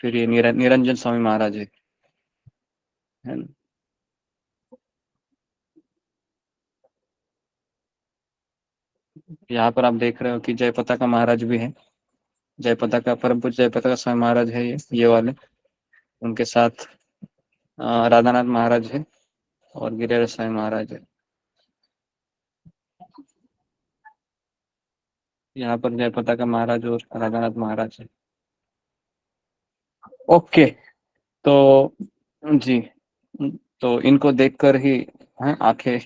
फिर ये निरंजन स्वामी महाराज है ना। यहाँ पर आप देख रहे हो कि जय पताका महाराज भी है, जय पताका परम पूज्य जय पताका स्वामी महाराज है, ये वाले। उनके साथ राधानाथ महाराज है और गिरिराज स्वामी महाराज है। यहाँ पर जय पताका महाराज और राधानाथ महाराज है। ओके, तो जी, तो इनको देखकर ही आंखें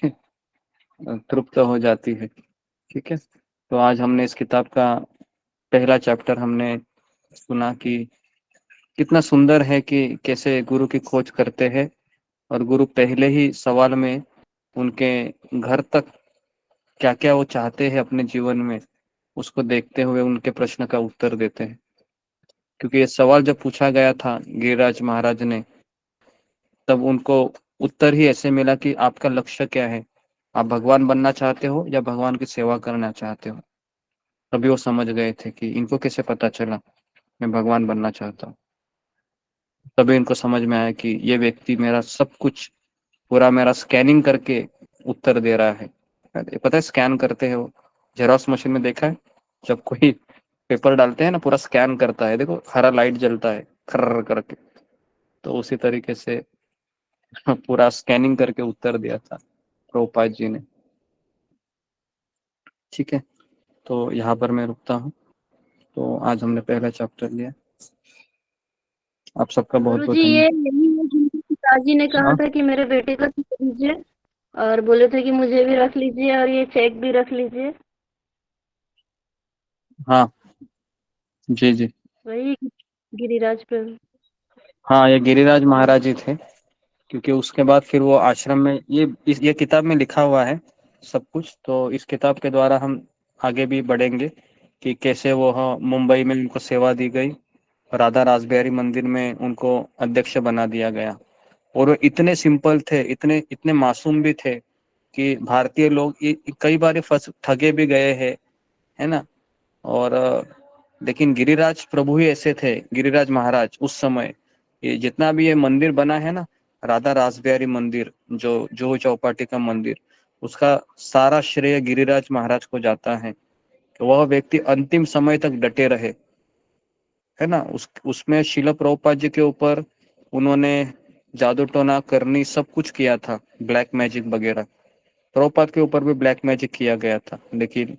तृप्त हो जाती है। ठीक है, तो आज हमने इस किताब का पहला चैप्टर हमने सुना कि कितना सुंदर है कि कैसे गुरु की खोज करते हैं और गुरु पहले ही सवाल में उनके घर तक क्या क्या वो चाहते हैं अपने जीवन में, उसको देखते हुए उनके प्रश्न का उत्तर देते हैं। क्योंकि ये सवाल जब पूछा गया था गिरिराज महाराज ने, तब उनको उत्तर ही ऐसे मिला कि आपका लक्ष्य क्या है, आप भगवान बनना चाहते हो या भगवान की सेवा करना चाहते हो। तभी वो समझ गए थे कि इनको कैसे पता चला मैं भगवान बनना चाहता हूँ। तभी इनको समझ में आया कि ये व्यक्ति मेरा सब कुछ पूरा मेरा स्कैनिंग करके उत्तर दे रहा है। पता है स्कैन करते हैं वो, जेरोक्स मशीन में देखा है, जब कोई पेपर डालते हैं ना पूरा स्कैन करता है, देखो हरा लाइट जलता है खर्र करके, तो उसी तरीके से पूरा स्कैनिंग करके उत्तर दिया था प्रभुपाद जी ने। ठीक है, तो यहाँ पर मैं रुकता हूँ। तो आज हमने पहला चैप्टर लिया। आप सबका बहुत बहुत गुरुजी ये धन्यवाद। यही है जिनके पिताजी ने कहा था कि मेरे बेटे का खींच लीजिए और बोले थे कि मुझे भी रख लीजिए और ये चेक भी रख लीजिए। हाँ जी जी, वही गिरिराज प्रभु। हाँ ये गिरिराज महाराज जी थे। क्योंकि उसके बाद फिर वो आश्रम में ये किताब में लिखा हुआ है सब कुछ। तो इस किताब के द्वारा हम आगे भी बढ़ेंगे कि कैसे वो मुंबई में उनको सेवा दी गई, राधा रासबिहारी मंदिर में उनको अध्यक्ष बना दिया गया। और वो इतने सिंपल थे, इतने इतने मासूम भी थे कि भारतीय लोग कई बार फंस ठगे भी गए हैं, है ना। और लेकिन गिरिराज प्रभु ही ऐसे थे, गिरिराज महाराज उस समय ये जितना भी ये मंदिर बना है ना, राधा रासबिहारी मंदिर, जो जुहू चौपाटी का मंदिर, उसका सारा श्रेय गिरिराज महाराज को जाता है। तो वह व्यक्ति अंतिम समय तक डटे रहे, है ना। उसमें शिला प्रभुपाद जी के ऊपर उन्होंने जादू टोना करनी सब कुछ किया था, ब्लैक मैजिक वगैरह। प्रभुपाद के ऊपर भी ब्लैक मैजिक किया गया था, लेकिन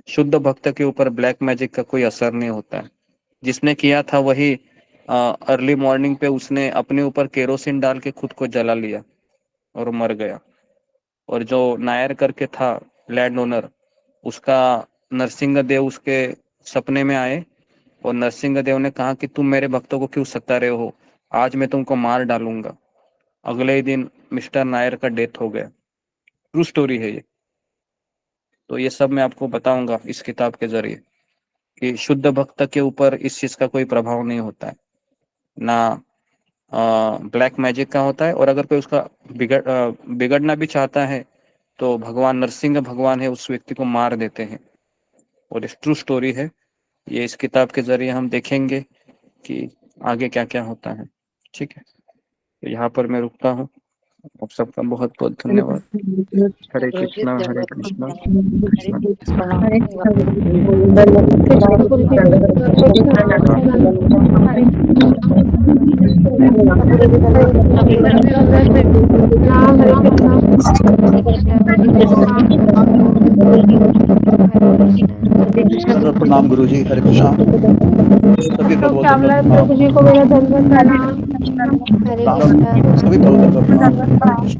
शुद्ध भक्त के ऊपर ब्लैक मैजिक का कोई असर नहीं होता है। जिसने किया था वही अर्ली मॉर्निंग पे उसने अपने ऊपर केरोसिन डाल के खुद को जला लिया और मर गया। और जो नायर करके था लैंड ओनर, उसका नरसिंह देव उसके सपने में आए और नरसिंह देव ने कहा कि तुम मेरे भक्तों को क्यों सता रहे हो, आज मैं तुमको मार डालूंगा। अगले ही दिन मिस्टर नायर का डेथ हो गया। ट्रू स्टोरी है ये। तो ये सब मैं आपको बताऊंगा इस किताब के जरिए। कि शुद्ध भक्त के ऊपर इस चीज का कोई प्रभाव नहीं होता है, ना ब्लैक मैजिक का होता है। और अगर कोई उसका बिगड़ना भी चाहता है तो भगवान नरसिंह भगवान है उस व्यक्ति को मार देते हैं। और इस ट्रू स्टोरी है ये, इस किताब के जरिए हम देखेंगे कि आगे क्या क्या होता है। ठीक है, तो यहाँ पर मैं रुकता हूँ। आप सबका बहुत बहुत धन्यवाद। हरे कृष्णा हरे कृष्णा कृष्णा दंडवत प्रणाम गुरु जी। हरे कृष्णा। सभी को बहुत दंडवत प्रणाम। प्रभु जी को मेरा धन्यवाद प्रणाम। हरे कृष्णा। सभी को दंडवत प्रणाम। हरे कृष्णा।